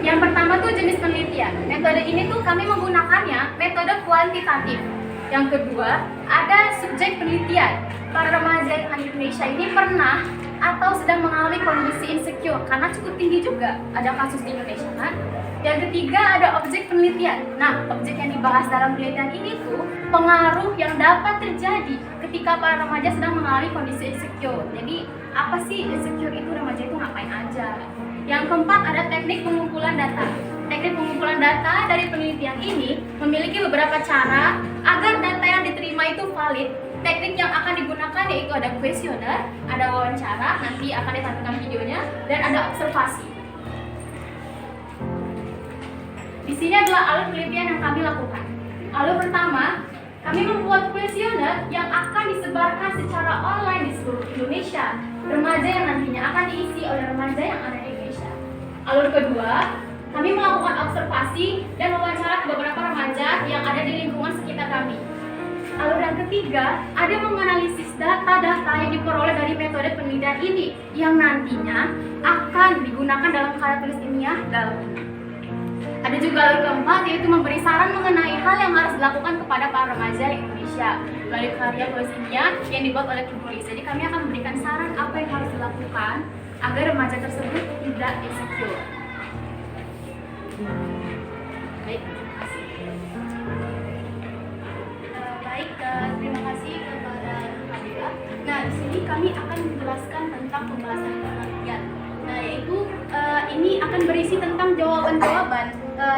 Yang pertama tuh jenis penelitian. Metode ini tuh kami menggunakannya metode kuantitatif. Yang kedua, ada subjek penelitian. Para remaja yang ada di Indonesia ini pernah atau sedang mengalami kondisi insecure karena cukup tinggi juga. Ada kasus di Indonesia kan? Yang ketiga, ada objek penelitian. Nah, objek yang dibahas dalam penelitian ini tuh pengaruh yang dapat terjadi ketika para remaja sedang mengalami kondisi insecure. Jadi, apa sih insecure itu, remaja itu ngapain aja? Yang keempat, ada teknik pengumpulan data. Teknik pengumpulan data dari penelitian ini memiliki beberapa cara agar data yang diterima itu valid. Teknik yang akan digunakan yaitu ada kuesioner, ada wawancara, nanti akan ditampilkan videonya, dan ada observasi. Di sini adalah alur penelitian yang kami lakukan. Alur pertama, kami membuat kuesioner yang akan disebarkan secara online di seluruh Indonesia. Remaja yang nantinya akan diisi oleh remaja yang ada di Indonesia. Alur kedua, kami melakukan observasi dan wawancara ke beberapa remaja yang ada di lingkungan sekitar kami. Alur yang ketiga, ada menganalisis data-data yang diperoleh dari metode penelitian ini yang nantinya akan digunakan dalam karya tulis ilmiah dalam ini. Ada juga alur keempat, yaitu memberi saran mengenai hal yang harus dilakukan kepada para remaja di Indonesia melalui karya tulis ilmiah yang dibuat oleh tim tulis. Jadi kami akan memberikan saran apa yang harus dilakukan agar remaja tersebut tidak insecure. Baik, terima kasih. Terima kasih kepada Fadila. Nah, di sini kami akan menjelaskan tentang pembahasan penelitian. Nah, yaitu ini akan berisi tentang jawaban-jawaban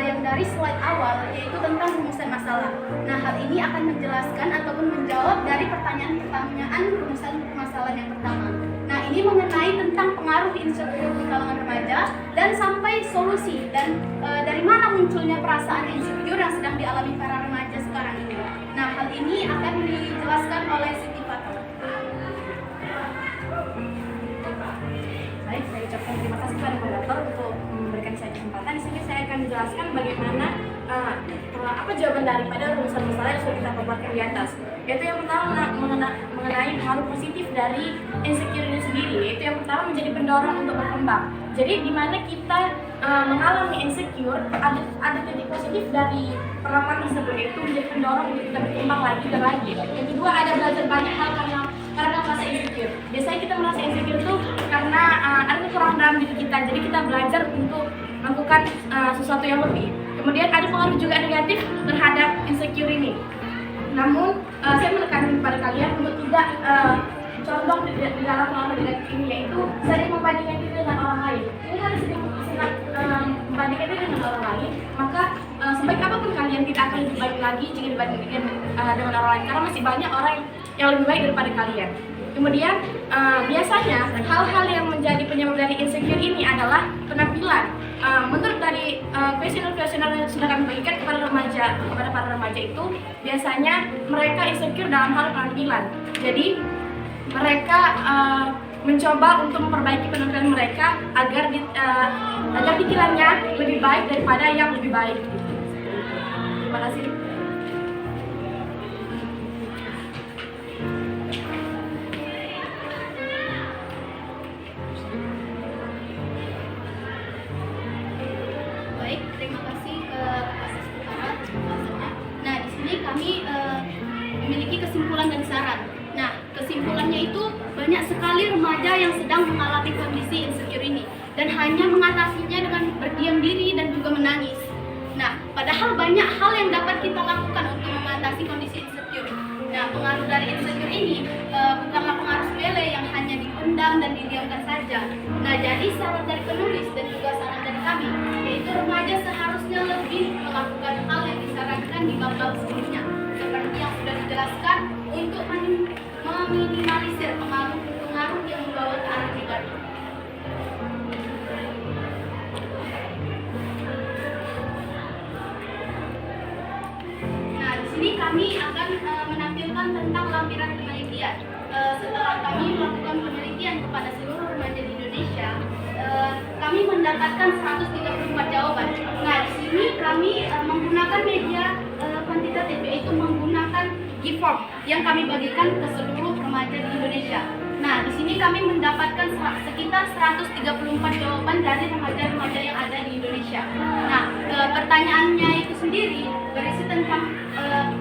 yang dari slide awal, yaitu tentang rumusan masalah. Nah, hal ini akan menjelaskan ataupun menjawab dari pertanyaan-pertanyaan rumusan masalah yang pertama. Nah, ini mengenai tentang pengaruh insecure di kalangan remaja dan sampai solusi dan dari mana munculnya perasaan insecure yang sedang dialami para remaja sekarang ini. Nah, hal ini akan dijelaskan oleh Siti Fatima. Baik, saya ucapkan terima kasih kepada moderator untuk memberikan saya kesempatan. Di sini saya akan menjelaskan bagaimana apa jawaban daripada rumusan masalah yang sudah kita paparkan di atas. Yaitu yang pertama mengenai pengaruh positif dari insecure ini sendiri. Yaitu yang pertama menjadi pendorong untuk berkembang. Jadi di mana kita mengalami insecure, ada titik positif dari pengalaman tersebut, yaitu menjadi pendorong untuk kita berkembang lagi dan lagi. Yang kedua, ada belajar banyak hal karena merasa insecure. Biasanya kita merasa insecure itu karena ada kekurangan dalam diri kita. Jadi kita belajar untuk melakukan sesuatu sesuatu yang lebih. Kemudian ada pengaruh juga negatif terhadap insecure ini. Namun saya menekankan kepada kalian untuk tidak condong di dalam pengaruh negatif ini, yaitu sering membandingkan diri dengan orang lain. Ini harus sering membandingkan diri dengan orang lain, maka sebaik apapun kalian tidak akan lebih baik lagi jika dibandingkan dengan orang lain, karena masih banyak orang yang lebih baik daripada kalian. Kemudian biasanya hal-hal yang menjadi penyebab dari insecure ini adalah penampilan. Menurut dari kuesioner yang sudah kami bagikan kepada para remaja itu, biasanya mereka insecure dalam hal penampilan. Jadi mereka mencoba untuk memperbaiki penampilan mereka agar dikiranya lebih baik daripada yang lebih baik. Terima kasih. Baik, terima kasih atas penjelasannya. Nah, di sini kami memiliki kesimpulan dan saran. Nah, kesimpulannya itu banyak sekali remaja yang sedang mengalami kondisi insecure ini dan hanya mengatasinya dengan berdiam diri dan juga menangis. Nah, padahal banyak hal yang dapat kita lakukan untuk mengatasi kondisi insecure. Nah, pengaruh dari insecure ini bukanlah pengaruh sepele yang hanya dipendam dan didiamkan saja. Nah, jadi saran dari penulis dan juga saran dari kami, yaitu remaja seharusnya lebih melakukan hal yang disarankan di bab-bab sebelumnya, seperti yang sudah dijelaskan untuk meminimalisir pengaruh yang membawa ke arah negatif. Nah, di sini kami akan menampilkan tentang lampiran penelitian. Setelah kami melakukan penelitian kepada seluruh remaja di Indonesia, kami mendapatkan 134 jawaban. Nah, di sini kami menggunakan media kuantitatif, yaitu menggunakan G-form yang kami bagikan ke seluruh remaja di Indonesia. Nah, di sini kami mendapatkan sekitar 134 jawaban dari remaja-remaja yang ada di Indonesia. Nah, pertanyaannya itu sendiri berisi tentang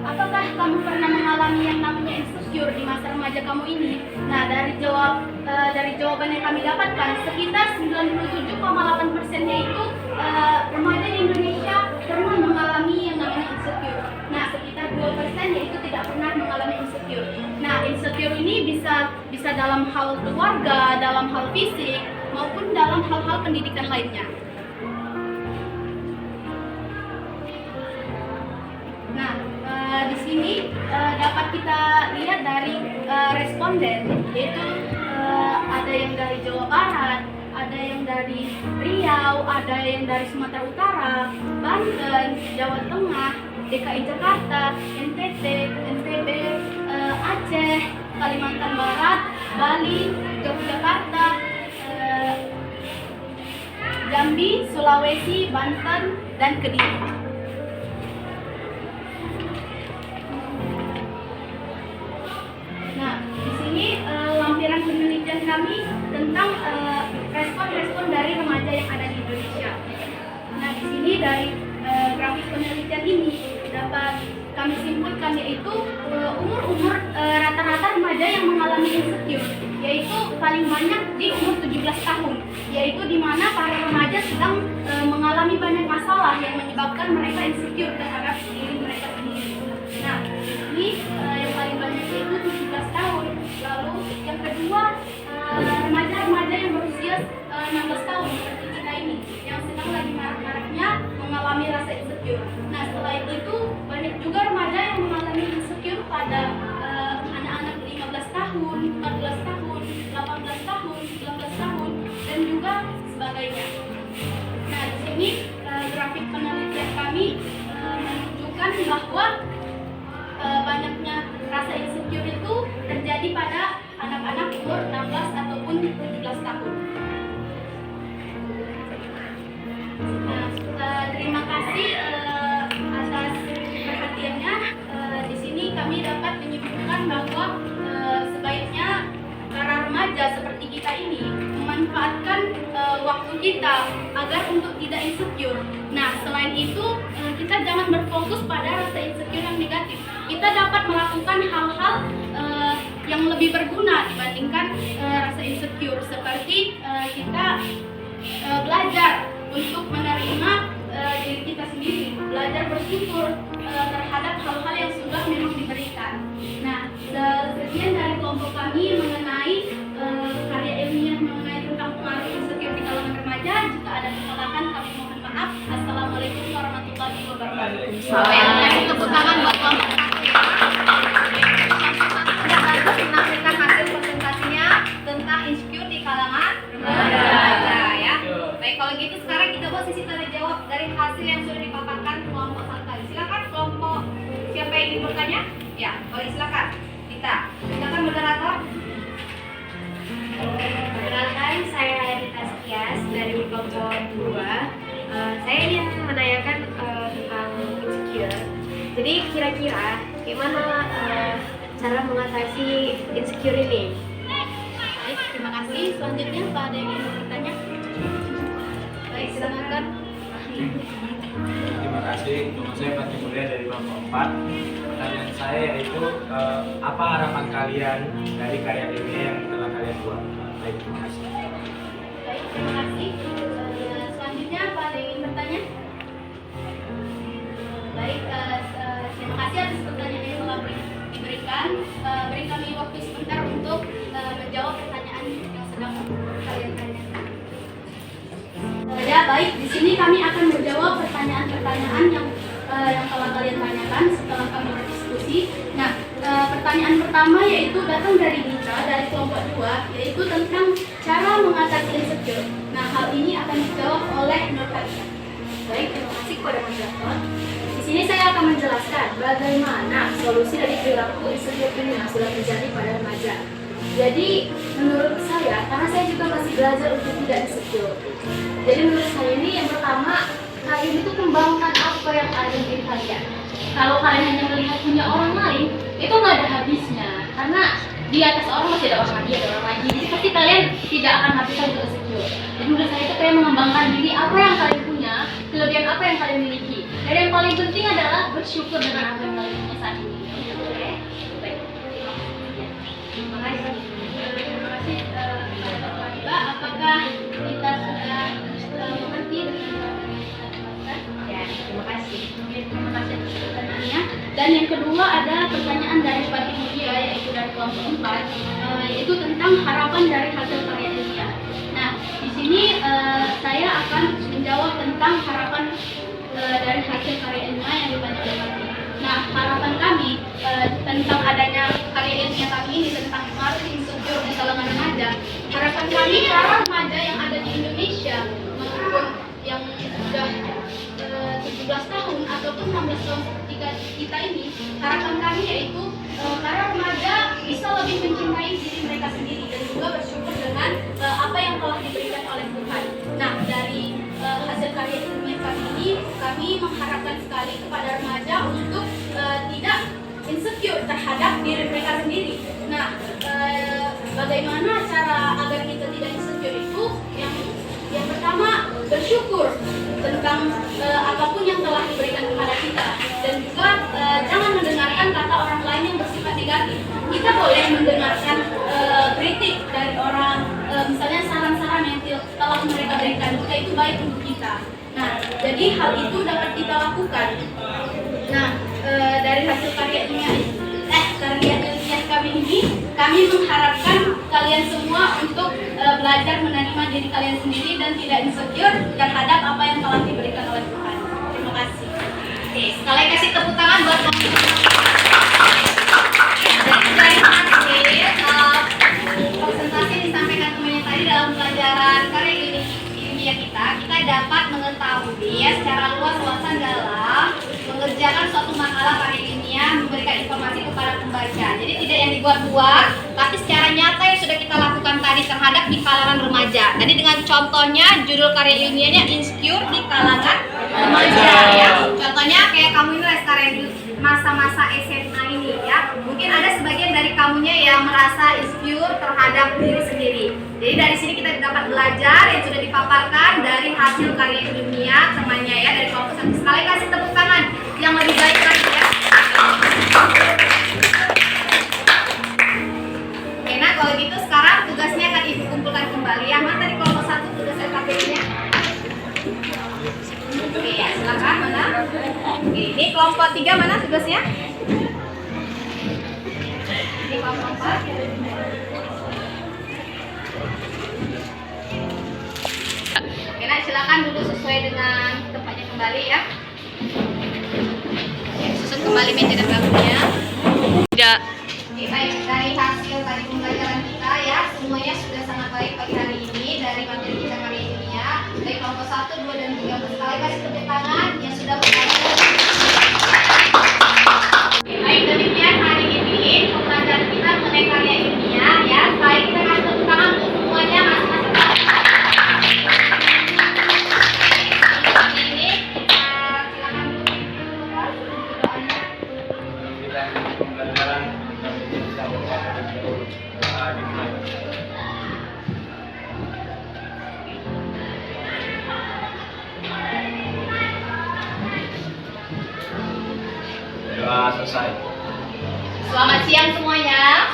apakah kamu pernah mengalami yang namanya insecure di masa remaja kamu ini? Nah, dari jawaban yang kami dapatkan, sekitar 97,8%-nya itu remaja di Indonesia pernah mengalami yang namanya insecure. Nah, sekitar 2% yaitu tidak pernah mengalami insecure. Nah, insecure ini bisa dalam hal keluarga, dalam hal fisik, maupun dalam hal-hal pendidikan lainnya. Nah, di sini dapat kita lihat dari responden, yaitu ada yang dari Jawa Barat, ada yang dari Riau, ada yang dari Sumatera Utara, Banten, Jawa Tengah, DKI Jakarta, NTT, NTB, Aceh, Kalimantan Barat, Bali, Yogyakarta, Jambi, Sulawesi, Banten, dan Kediri. Nah, di sini lampiran penelitian kami tentang respon-respon dari remaja yang ada di Indonesia. Nah, di sini dari grafik penelitian ini dapat kami simpulkan, yaitu umur rata-rata remaja yang mengalami insecure, yaitu paling banyak di umur 17 tahun, yaitu di mana para remaja sedang mengalami banyak masalah yang menyebabkan mereka insecure terhadap diri mereka sendiri. Nah, ini yang paling banyak yaitu 17 tahun. Lalu yang kedua, remaja-remaja yang berusia 16 tahun seperti kita ini, yang sedang lagi marak-maraknya mengalami rasa insecure. Nah, selain itu banyak juga remaja yang mengalami insecure pada anak-anak 15 tahun, 14 tahun, 18 tahun, 19 tahun, dan juga sebagainya. Nah, di sini grafik penelitian kami menunjukkan bahwa banyaknya rasa insecure itu terjadi pada anak-anak umur 16 ataupun 17 tahun. Nah, terima kasih atas perhatiannya. Di sini kami dapat menyimpulkan bahwa sebaiknya para remaja seperti kita ini memanfaatkan waktu kita agar untuk tidak insecure. Nah, selain itu kita jangan berfokus pada rasa insecure yang negatif. Kita dapat melakukan hal-hal yang lebih berguna dibandingkan rasa insecure, seperti kita belajar untuk menerima diri kita sendiri, belajar bersyukur terhadap hal-hal yang sudah memang diberikan. Nah, sekian dari kelompok kami mengenai karya ilmiah mengenai tentang pengaruh insecure di kalangan remaja. Jika ada kesalahan kami mohon maaf. Assalamualaikum warahmatullahi wabarakatuh. Kasih tepuk tangan buat kelompok satu ya. Sudah bagus menampilkan hasil presentasinya tentang insecure di kalangan remaja ya. Baik, kalau gitu sekarang kita buat sesi tanya jawab dari hasil yang sudah dipaparkan kelompok satu tadi. Silakan kelompok siapa yang ingin bertanya? Ya, boleh silakan. Silakan moderator. Perkenalkan, saya Rita Sekias dari kelompok 2. Saya ingin menanyakan tentang insecure. Jadi kira-kira gimana cara mengatasi insecure ini? Baik, terima kasih. Selanjutnya Pak ada yang ingin bertanya? Baik, silakan. Terima kasih. Nama saya Fatih Mulia dari kelompok 4. Pertanyaan saya yaitu apa harapan kalian dari karya ilmiah yang telah kalian buat? Baik, terima kasih. Baik, terima kasih. Selanjutnya Pak ada yang ingin bertanya? Baik, terima kasih atas pertanyaan yang telah diberikan. Beri kami waktu sebentar untuk menjawab pertanyaan yang sedang kalian tanyakan. Ya, baik. Di sini kami akan menjawab pertanyaan-pertanyaan yang telah kalian tanyakan setelah kami berdiskusi. Nah, pertanyaan pertama yaitu datang dari Mitra dari kelompok 2, yaitu tentang cara mengatasi insecure. Nah, hal ini akan dijawab oleh Nur Faisal. Baik, terima kasih kepada moderator. Di sini saya akan menjelaskan bagaimana solusi dari perilaku insecure ini yang sudah terjadi pada remaja. Jadi, menurut saya, karena saya juga masih belajar untuk tidak insecure. Jadi menurut saya ini yang pertama, kalian itu kembangkan apa yang ada di diri kalian. Kalau kalian hanya melihat punya orang lain, itu nggak ada habisnya. Karena di atas orang masih ada orang lagi, ada orang lagi. Jadi pasti kalian tidak akan habiskan untuk insecure. Jadi menurut saya itu kayak mengembangkan diri apa yang kalian punya, kelebihan apa yang kalian miliki. Dan yang paling penting adalah bersyukur dengan apa yang kalian punya saat ini. Oke? Baik. Terima kasih. Terima kasih kepada Bapak Iba. Apakah kita sudah mengerti dengan ya, terima kasih. Terima kasih atas pertanyaannya. Dan yang kedua ada pertanyaan dari Pak Mulia yaitu dari kelompok 4, yaitu tentang harapan dari hasil karya ilmiah. Nah, di sini saya akan menjawab tentang harapan dari hasil karya ilmiah yang ditanya oleh Pak. Nah, harapan kami tentang adanya karya ilmiah kami ini tentang pengaruh insecure di kalangan remaja. Harapan kami para remaja yang ada di Indonesia maupun yang sudah 17 tahun ataupun 16 tahun seperti kita ini, harapan kami yaitu para remaja bisa lebih mencintai diri mereka sendiri dan juga bersyukur dengan apa yang telah diberikan oleh Tuhan. Nah, dari hasil karya ilmiah kami ini, kami mengharapkan sekali kepada remaja untuk tidak insecure terhadap diri mereka sendiri. Nah, bagaimana cara agar kita tidak insecure itu? Yang pertama, bersyukur tentang apapun yang telah diberikan kepada kita, dan juga jangan mendengarkan kata orang lain yang bersifat negatif. Kita boleh mendengarkan kritik dari orang, misalnya saran-saran yang telah mereka berikan, jika itu baik untuk kita. Nah, jadi hal itu dapat kita lakukan. Nah, dari hasil karya ilmiah kami ini, kami mengharapkan kalian semua untuk belajar menerima diri kalian sendiri dan tidak insecure terhadap apa yang telah diberikan oleh Tuhan. Terima kasih. Oke, sekali kasih tepuk tangan buat dari presentasi disampaikan temannya tadi dalam pelajaran karya ilmiah kita dapat mengetahui ya secara luas wawasan dalam mengerjakan suatu makalah karya ilmiah, memberikan informasi kepada pembaca. Jadi tidak yang dibuat-buat, tapi secara nyata yang sudah kita lakukan tadi terhadap di kalangan remaja. Tadi dengan contohnya judul karya ilmiahnya insecure di kalangan remaja ya. Contohnya kayak kamu ini karya di masa-masa SMA ini ya. Mungkin ada sebagian dari kamunya yang merasa insecure terhadap diri sendiri. Jadi dari sini kita dapat belajar yang sudah dipaparkan dari hasil karya ilmiah temannya ya dari kelompok satu. Sekali kasih tepuk tangan yang lebih baik lagi ya. Oke, nah kalau gitu sekarang tugasnya akan ibu kumpulkan kembali. Yang mana dari kelompok satu tugas LKP-nya? Oke ya, silakan mana? Ini kelompok 3 mana tugasnya? Ini kelompok 4. Oke, nah silakan duduk sesuai dengan tempatnya kembali ya. Susun kembali meja dan bangkunya. Tidak. Oke, baik, dari hasil tadi pembelajaran kita ya, semuanya sudah sangat baik pagi hari ini dari materi kita kali ini ya. Dari kelompok 1, 2, dan 3 bersekali kasih tepuk tangan yang sudah belajar. Oke, baik, demikian hari ini pembelajaran kita mengenai karya ilmiah ya. Baik, kita kasih tepuk tangan untuk semuanya masing-masing. Ini kita silakan dulu ya, doanya. Kita pembelajaran kami bisa dimulai. Doa selesai. Selamat siang semuanya.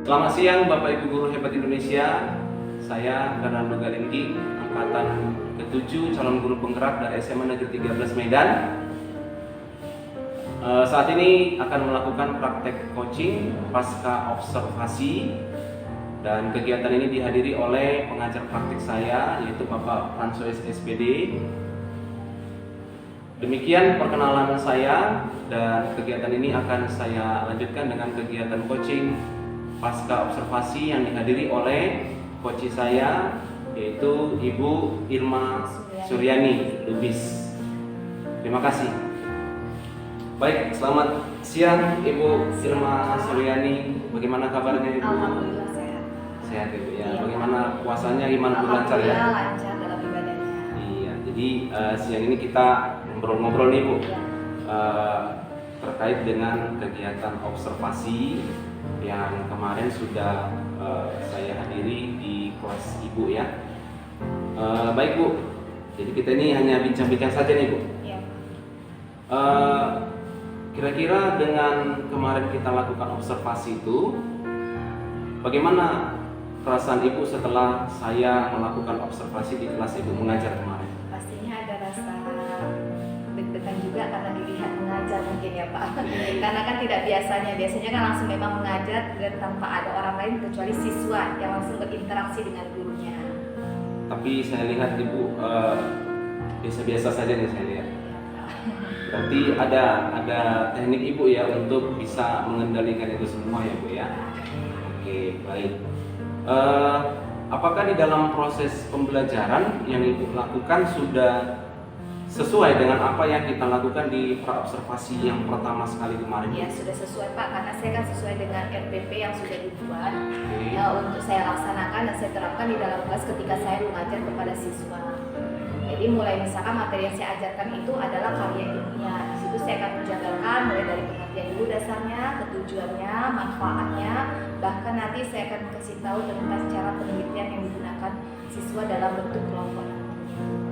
Selamat siang Bapak Ibu Guru Hebat Indonesia. Saya Fernando Galinggi, angkatan ke-7 calon guru penggerak dari SMA Negeri 13 Medan. Saat ini akan melakukan praktek coaching pasca observasi, dan kegiatan ini dihadiri oleh pengajar praktik saya yaitu Bapak Francois SPD. Demikian perkenalan saya, dan kegiatan ini akan saya lanjutkan dengan kegiatan coaching pasca observasi yang dihadiri oleh coach saya yaitu Ibu Irma Suryani Lubis. Terima kasih. Baik, selamat siang Ibu Irma Suryani. Bagaimana kabarnya Ibu? Alhamdulillah sehat. Sehat Ibu ya. Iya. Bagaimana puasanya? Gimana lancar ya? Alhamdulillah lancar dalam ibadahnya. Iya. Jadi siang ini kita ngobrol-ngobrol nih Bu. Iya. Terkait dengan kegiatan observasi yang kemarin sudah saya hadiri di kelas Ibu ya. Baik Bu. Jadi kita ini hanya bincang-bincang saja nih Bu. Iya. Kira-kira dengan kemarin kita lakukan observasi itu, bagaimana perasaan Ibu setelah saya melakukan observasi di kelas Ibu mengajar kemarin? Pastinya ada rasa deg-degan juga karena dilihat mengajar mungkin ya Pak. Karena kan tidak biasanya kan langsung memang mengajar dan tanpa ada orang lain kecuali siswa yang langsung berinteraksi dengan gurunya. Tapi saya lihat Ibu biasa-biasa saja nih saya lihat. Berarti ada teknik Ibu ya untuk bisa mengendalikan itu semua ya Bu ya. Oke, baik. Apakah di dalam proses pembelajaran yang Ibu lakukan sudah sesuai dengan apa yang kita lakukan di praobservasi yang pertama sekali kemarin? Ya sudah sesuai Pak, karena saya kan sesuai dengan RPP yang sudah dibuat. Oke. Untuk saya laksanakan dan saya terapkan di dalam kelas ketika saya mengajar kepada siswa. Jadi mulai misalkan materi yang saya ajarkan itu adalah karya ilmiah. Di situ saya akan menjabarkan mulai dari pengertian dulu dasarnya, ketujuannya, manfaatnya, bahkan nanti saya akan kasih tahu tentang cara penelitian yang digunakan siswa dalam bentuk kelompok.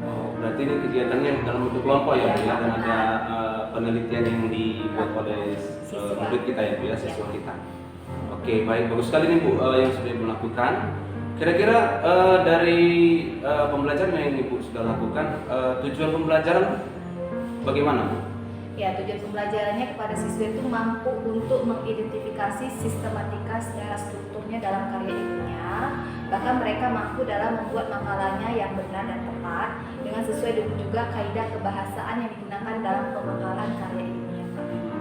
Oh, berarti ini kegiatannya dalam bentuk kelompok ya Bu ya, dan ada penelitian yang dibuat oleh murid kita ya Bu ya, siswa kita. Oke, baik, bagus sekali nih Bu yang sudah Ibu lakukan. Kira-kira dari pembelajaran yang Ibu sudah lakukan, tujuan pembelajaran bagaimana Bu? Ya, tujuan pembelajarannya kepada siswa itu mampu untuk mengidentifikasi sistematika secara strukturnya dalam karya ilmiah. Bahkan mereka mampu dalam membuat makalahnya yang benar dan tepat dengan sesuai dengan juga kaidah kebahasaan yang digunakan dalam pemakalan karya ilmiah.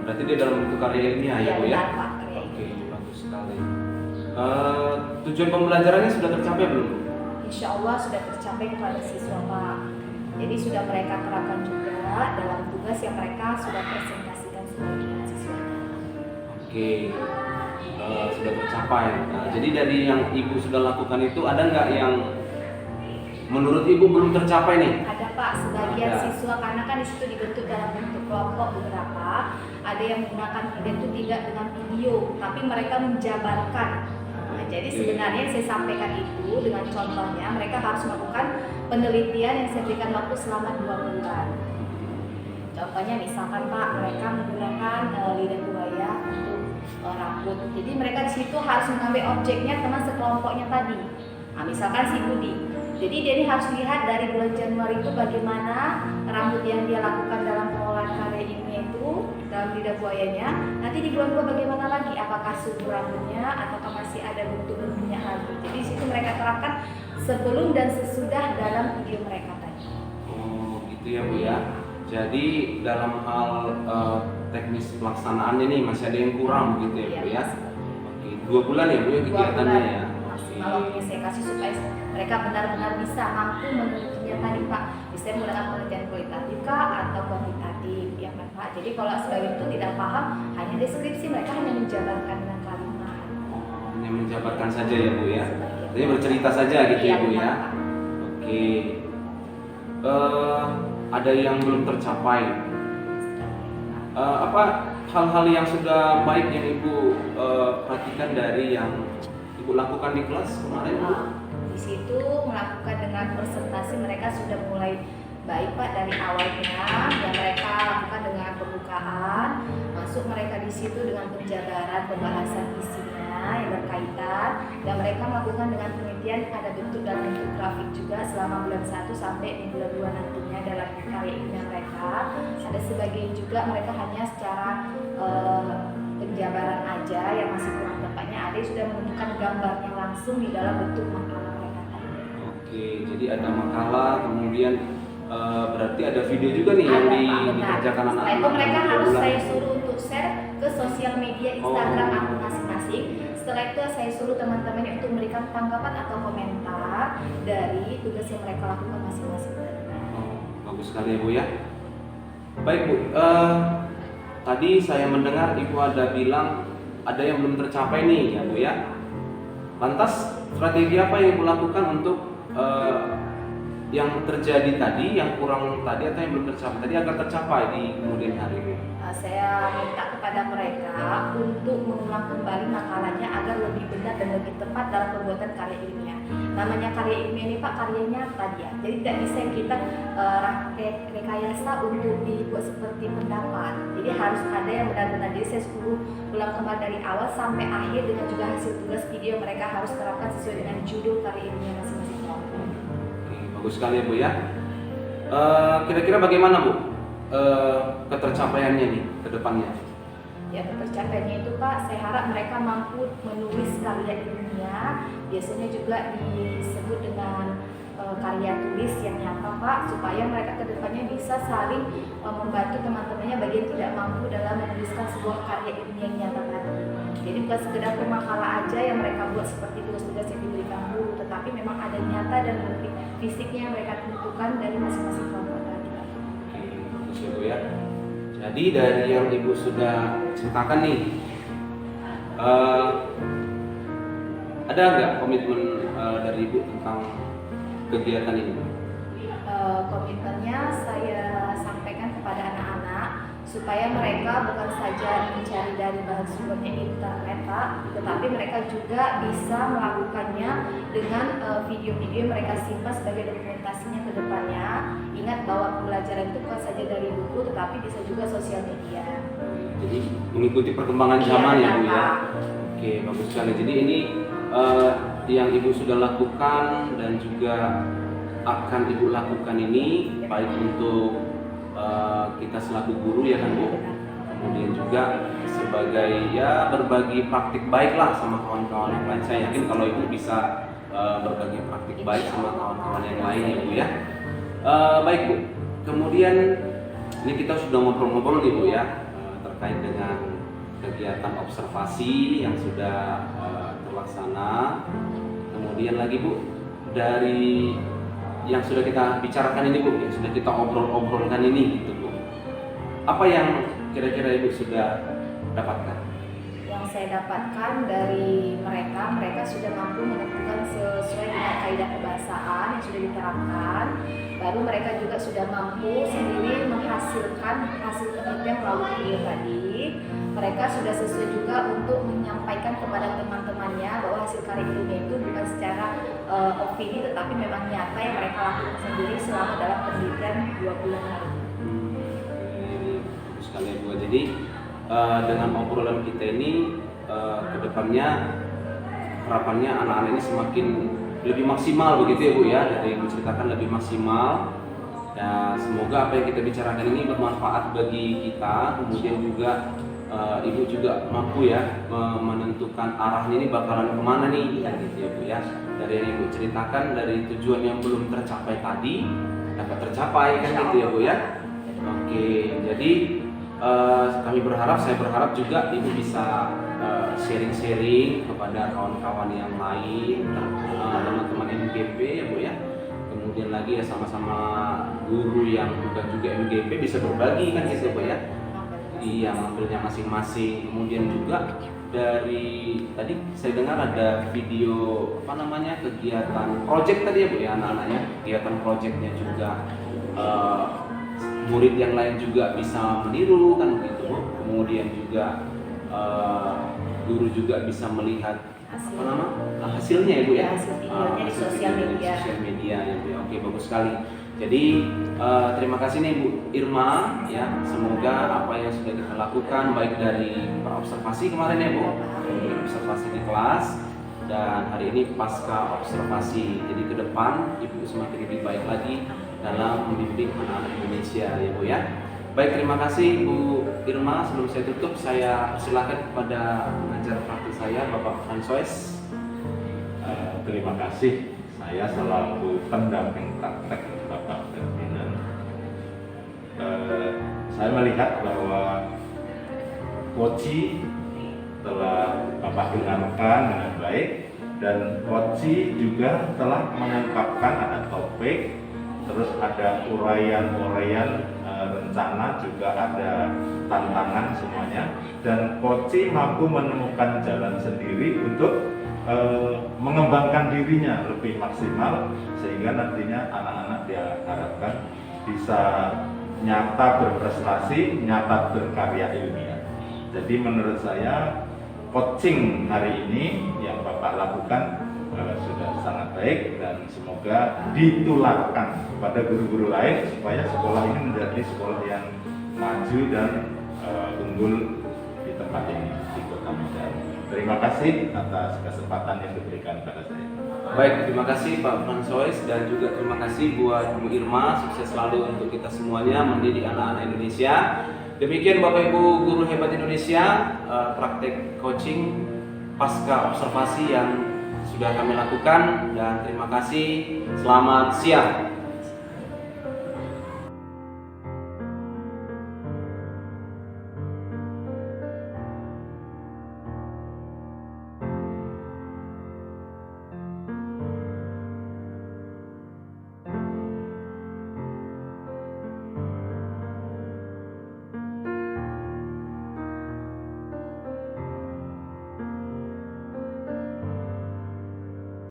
Berarti dia dalam bentuk karya ilmiah ya Bu ya? Benar, Pak, karya Oke, ilmiah. bagus sekali. Tujuan pembelajarannya sudah tercapai belum? Insya Allah sudah tercapai kepada siswa Pak. Jadi sudah mereka terapkan juga dalam tugas yang mereka sudah presentasikan semua dengan siswanya. Oke, sudah tercapai. Nah, jadi dari yang Ibu sudah lakukan itu ada nggak yang menurut Ibu belum tercapai nih? Ada Pak, sebagian Ada. siswa karena kan di situ dibentuk dalam bentuk kelompok beberapa. Ada yang menggunakan itu tidak dengan video, tapi mereka menjabarkan. Nah, jadi Oke. sebenarnya yang saya sampaikan itu dengan contohnya mereka harus melakukan penelitian yang saya berikan waktu selama 2 bulan. Contohnya misalkan Pak, mereka menggunakan lidah buaya untuk rambut. Jadi mereka di situ harus mengambil objeknya teman sekelompoknya tadi. Nah, misalkan si Budi. Jadi dia ini harus lihat dari bulan Januari itu bagaimana rambut yang dia lakukan dalam pengolahan karya ilmiah itu dalam lidah buayanya. Nanti di bulan 2 bagaimana lagi? Apakah subur rambutnya ataukah masih ada bentuk-bentuknya lagi? Jadi di situ mereka terapkan sebelum dan sesudah dalam video mereka tadi. Oh gitu ya Bu ya. Jadi dalam hal teknis pelaksanaannya nih masih ada yang kurang begitu ya Bu ya. Oke, 2 bulan ya Bu ya kegiatannya ya. Maksimal waktunya saya kasih supaya mereka benar-benar bisa mampu menelitinya tadi Pak. Bisa menggunakan penelitian kualitatif kah atau kuantitatif ya kan Pak. Jadi kalau sebagian itu tidak paham hanya deskripsi, mereka hanya menjabarkan dengan kalimat. Oh, hanya menjabarkan saja ya Bu ya. Sebagian. Artinya bercerita saja gitu ya Bu Iya, ya. benar, Pak. Oke. Ada yang belum tercapai. Apa hal-hal yang sudah baik yang Ibu perhatikan dari yang Ibu lakukan di kelas kemarin Bu? Di situ melakukan dengan presentasi mereka sudah mulai baik Pak dari awalnya yang mereka lakukan dengan pembukaan, masuk mereka di situ dengan penjabaran pembahasan isinya yang berkaitan, dan mereka melakukan dengan penelitian ada bentuk dan bentuk grafik juga selama bulan 1 sampai di bulan 2 nantinya dalam karya ilmiah mereka. Ada sebagian juga mereka hanya secara penjabaran aja yang masih kurang tepatnya, ada yang sudah menunjukkan gambarnya langsung di dalam bentuk makalah mereka tadi. Oke, jadi ada makalah, kemudian berarti ada video juga nih yang Ada, Pak, benar. dikerjakan Setelah anak-anak. itu mereka dalam harus bulan. saya suruh untuk share ke sosial media Instagram Oh. akun masing-masing. Setelah itu saya suruh teman-temannya untuk memberikan tanggapan atau komentar dari tugas yang mereka lakukan masing-masing. Oh, bagus sekali ya Bu ya. Baik Bu, tadi saya mendengar Ibu ada bilang ada yang belum tercapai nih ya Bu ya. Lantas strategi apa yang Ibu lakukan untuk yang terjadi tadi, yang kurang tadi atau yang belum tercapai tadi agar tercapai di kemudian hari ini? Saya minta kepada mereka untuk mengulang kembali makalahnya agar lebih benar dan lebih tepat dalam pembuatan karya ilmiah. Namanya karya ilmiah ini Pak, karyanya tadi ya. Jadi tidak bisa kita rekayasa untuk dibuat seperti pendapat. Jadi harus ada yang benar-benar. Jadi saya suruh ulang kembali dari awal sampai akhir dengan juga hasil tugas video mereka harus terapkan sesuai dengan judul karya ilmiah masing-masing kelompok. Oke, bagus sekali ya Bu ya. Kira-kira bagaimana Bu ketercapaiannya nih ke depannya? Ya, tercapainya itu Pak, saya harap mereka mampu menulis karya ilmiah, biasanya juga disebut dengan karya tulis yang nyata Pak, supaya mereka kedepannya bisa saling membantu teman-temannya bagi yang tidak mampu dalam menuliskan sebuah karya ilmiah yang nyata tadi. Jadi bukan sekedar pemakalah aja yang mereka buat seperti tugas-tugas yang diberikan guru, tetapi memang ada nyata dan bukti fisiknya yang mereka tentukan dari masing-masing kelompok tadi. Oke, bagus ya Bu ya. Jadi dari yang Ibu sudah ceritakan nih, ada nggak komitmen dari Ibu tentang kegiatan ini? Komitmennya saya sampaikan kepada anak-anak supaya mereka bukan saja mencari dari bahan sumbernya internet Pak, tetapi mereka juga bisa melakukannya dengan video-video yang mereka simpan sebagai dokumentasinya ke depannya. Ingat bahwa pembelajaran itu bukan saja dari buku, tetapi bisa juga sosial media. Jadi mengikuti perkembangan zaman Iya, ya Bu ya. Pak. Oke, bagus sekali. Jadi ini yang Ibu sudah lakukan dan juga akan Ibu lakukan ini baik untuk kita selaku guru ya kan Bu, kemudian juga sebagai ya berbagi praktik baik lah sama kawan-kawan yang lain. Saya yakin kalau Ibu bisa berbagi praktik baik sama kawan-kawan yang lain ya Bu ya. Baik Bu, kemudian ini kita sudah ngobrol-ngobrol nih Bu ya terkait dengan kegiatan observasi yang sudah terlaksana. Kemudian lagi Bu, dari yang sudah kita bicarakan ini Bu, yang sudah kita obrol-obrolkan ini gitu Bu, apa yang kira-kira Ibu sudah dapatkan? Yang saya dapatkan dari mereka sudah mampu menentukan sesuai dengan kaidah kebahasaan yang sudah diterapkan. Baru mereka juga sudah mampu sendiri menghasilkan hasil penelitian melalui video tadi. Mereka sudah sesuai juga untuk menyampaikan kepada teman-temannya bahwa hasil karya ilmiah itu bukan secara opini tetapi memang nyata yang mereka lakukan sendiri selama dalam penelitian 2 bulan lalu. sekali Bu. Jadi dengan obrolan kita ini kedepannya harapannya anak-anak ini semakin lebih maksimal begitu ya Bu ya, dari menceritakan lebih maksimal. Ya, semoga apa yang kita bicarakan ini bermanfaat bagi kita, kemudian juga Ibu juga mampu ya menentukan arahnya ini bakalan kemana nih kan gitu ya Bu ya. Dari yang Ibu ceritakan, dari tujuan yang belum tercapai tadi dapat tercapai kan gitu ya Bu ya. Oke, jadi saya berharap juga Ibu bisa sharing-sharing kepada kawan-kawan yang lain, teman-teman MGP ya Bu ya. Kemudian lagi ya sama-sama guru yang bukan juga MGP bisa berbagi kan gitu Bu ya. Iya, ngambilnya masing-masing. Kemudian juga dari tadi saya dengar ada video kegiatan project tadi ya Bu ya, anak-anaknya kegiatan projectnya juga murid yang lain juga bisa meniru kan begitu Bu. Kemudian juga guru juga bisa melihat hasilnya ya Bu ya, Hasil videonya di sosial media ya Bu ya. Oke, bagus sekali. Jadi terima kasih nih Bu Irma ya, semoga apa yang sudah kita lakukan baik dari observasi kemarin ya Bu, observasi di kelas, dan hari ini pasca observasi, jadi ke depan Ibu semakin lebih baik lagi dalam membimbing anak-anak Indonesia ya Bu ya. Baik, terima kasih Bu Irma. Sebelum saya tutup, saya silakan kepada pengajar praktik saya Bapak Fransois. Terima kasih. Saya selaku pendamping praktek Bapak Ferdinand. Saya melihat bahwa Koci telah Bapak dengarkan dengan baik, dan Koci juga telah mengungkapkan ada topik, terus ada uraian-uraian rencana, juga ada tantangan semuanya, dan Koci mampu menemukan jalan sendiri untuk mengembangkan dirinya lebih maksimal, sehingga nantinya anak-anak diharapkan bisa nyata berprestasi, nyata berkarya ilmiah. Jadi menurut saya coaching hari ini yang Bapak lakukan sudah sangat baik, dan semoga ditularkan kepada guru-guru lain supaya sekolah ini menjadi sekolah yang maju dan unggul di tempat ini, di Kota Medan. Terima kasih atas kesempatan yang diberikan pada saya. Baik, terima kasih Pak Fransois, dan juga terima kasih buat Bu Irma. Sukses selalu untuk kita semuanya mendidik anak-anak Indonesia. Demikian Bapak Ibu guru hebat Indonesia, praktek coaching pasca observasi yang sudah kami lakukan, dan terima kasih. Selamat siang.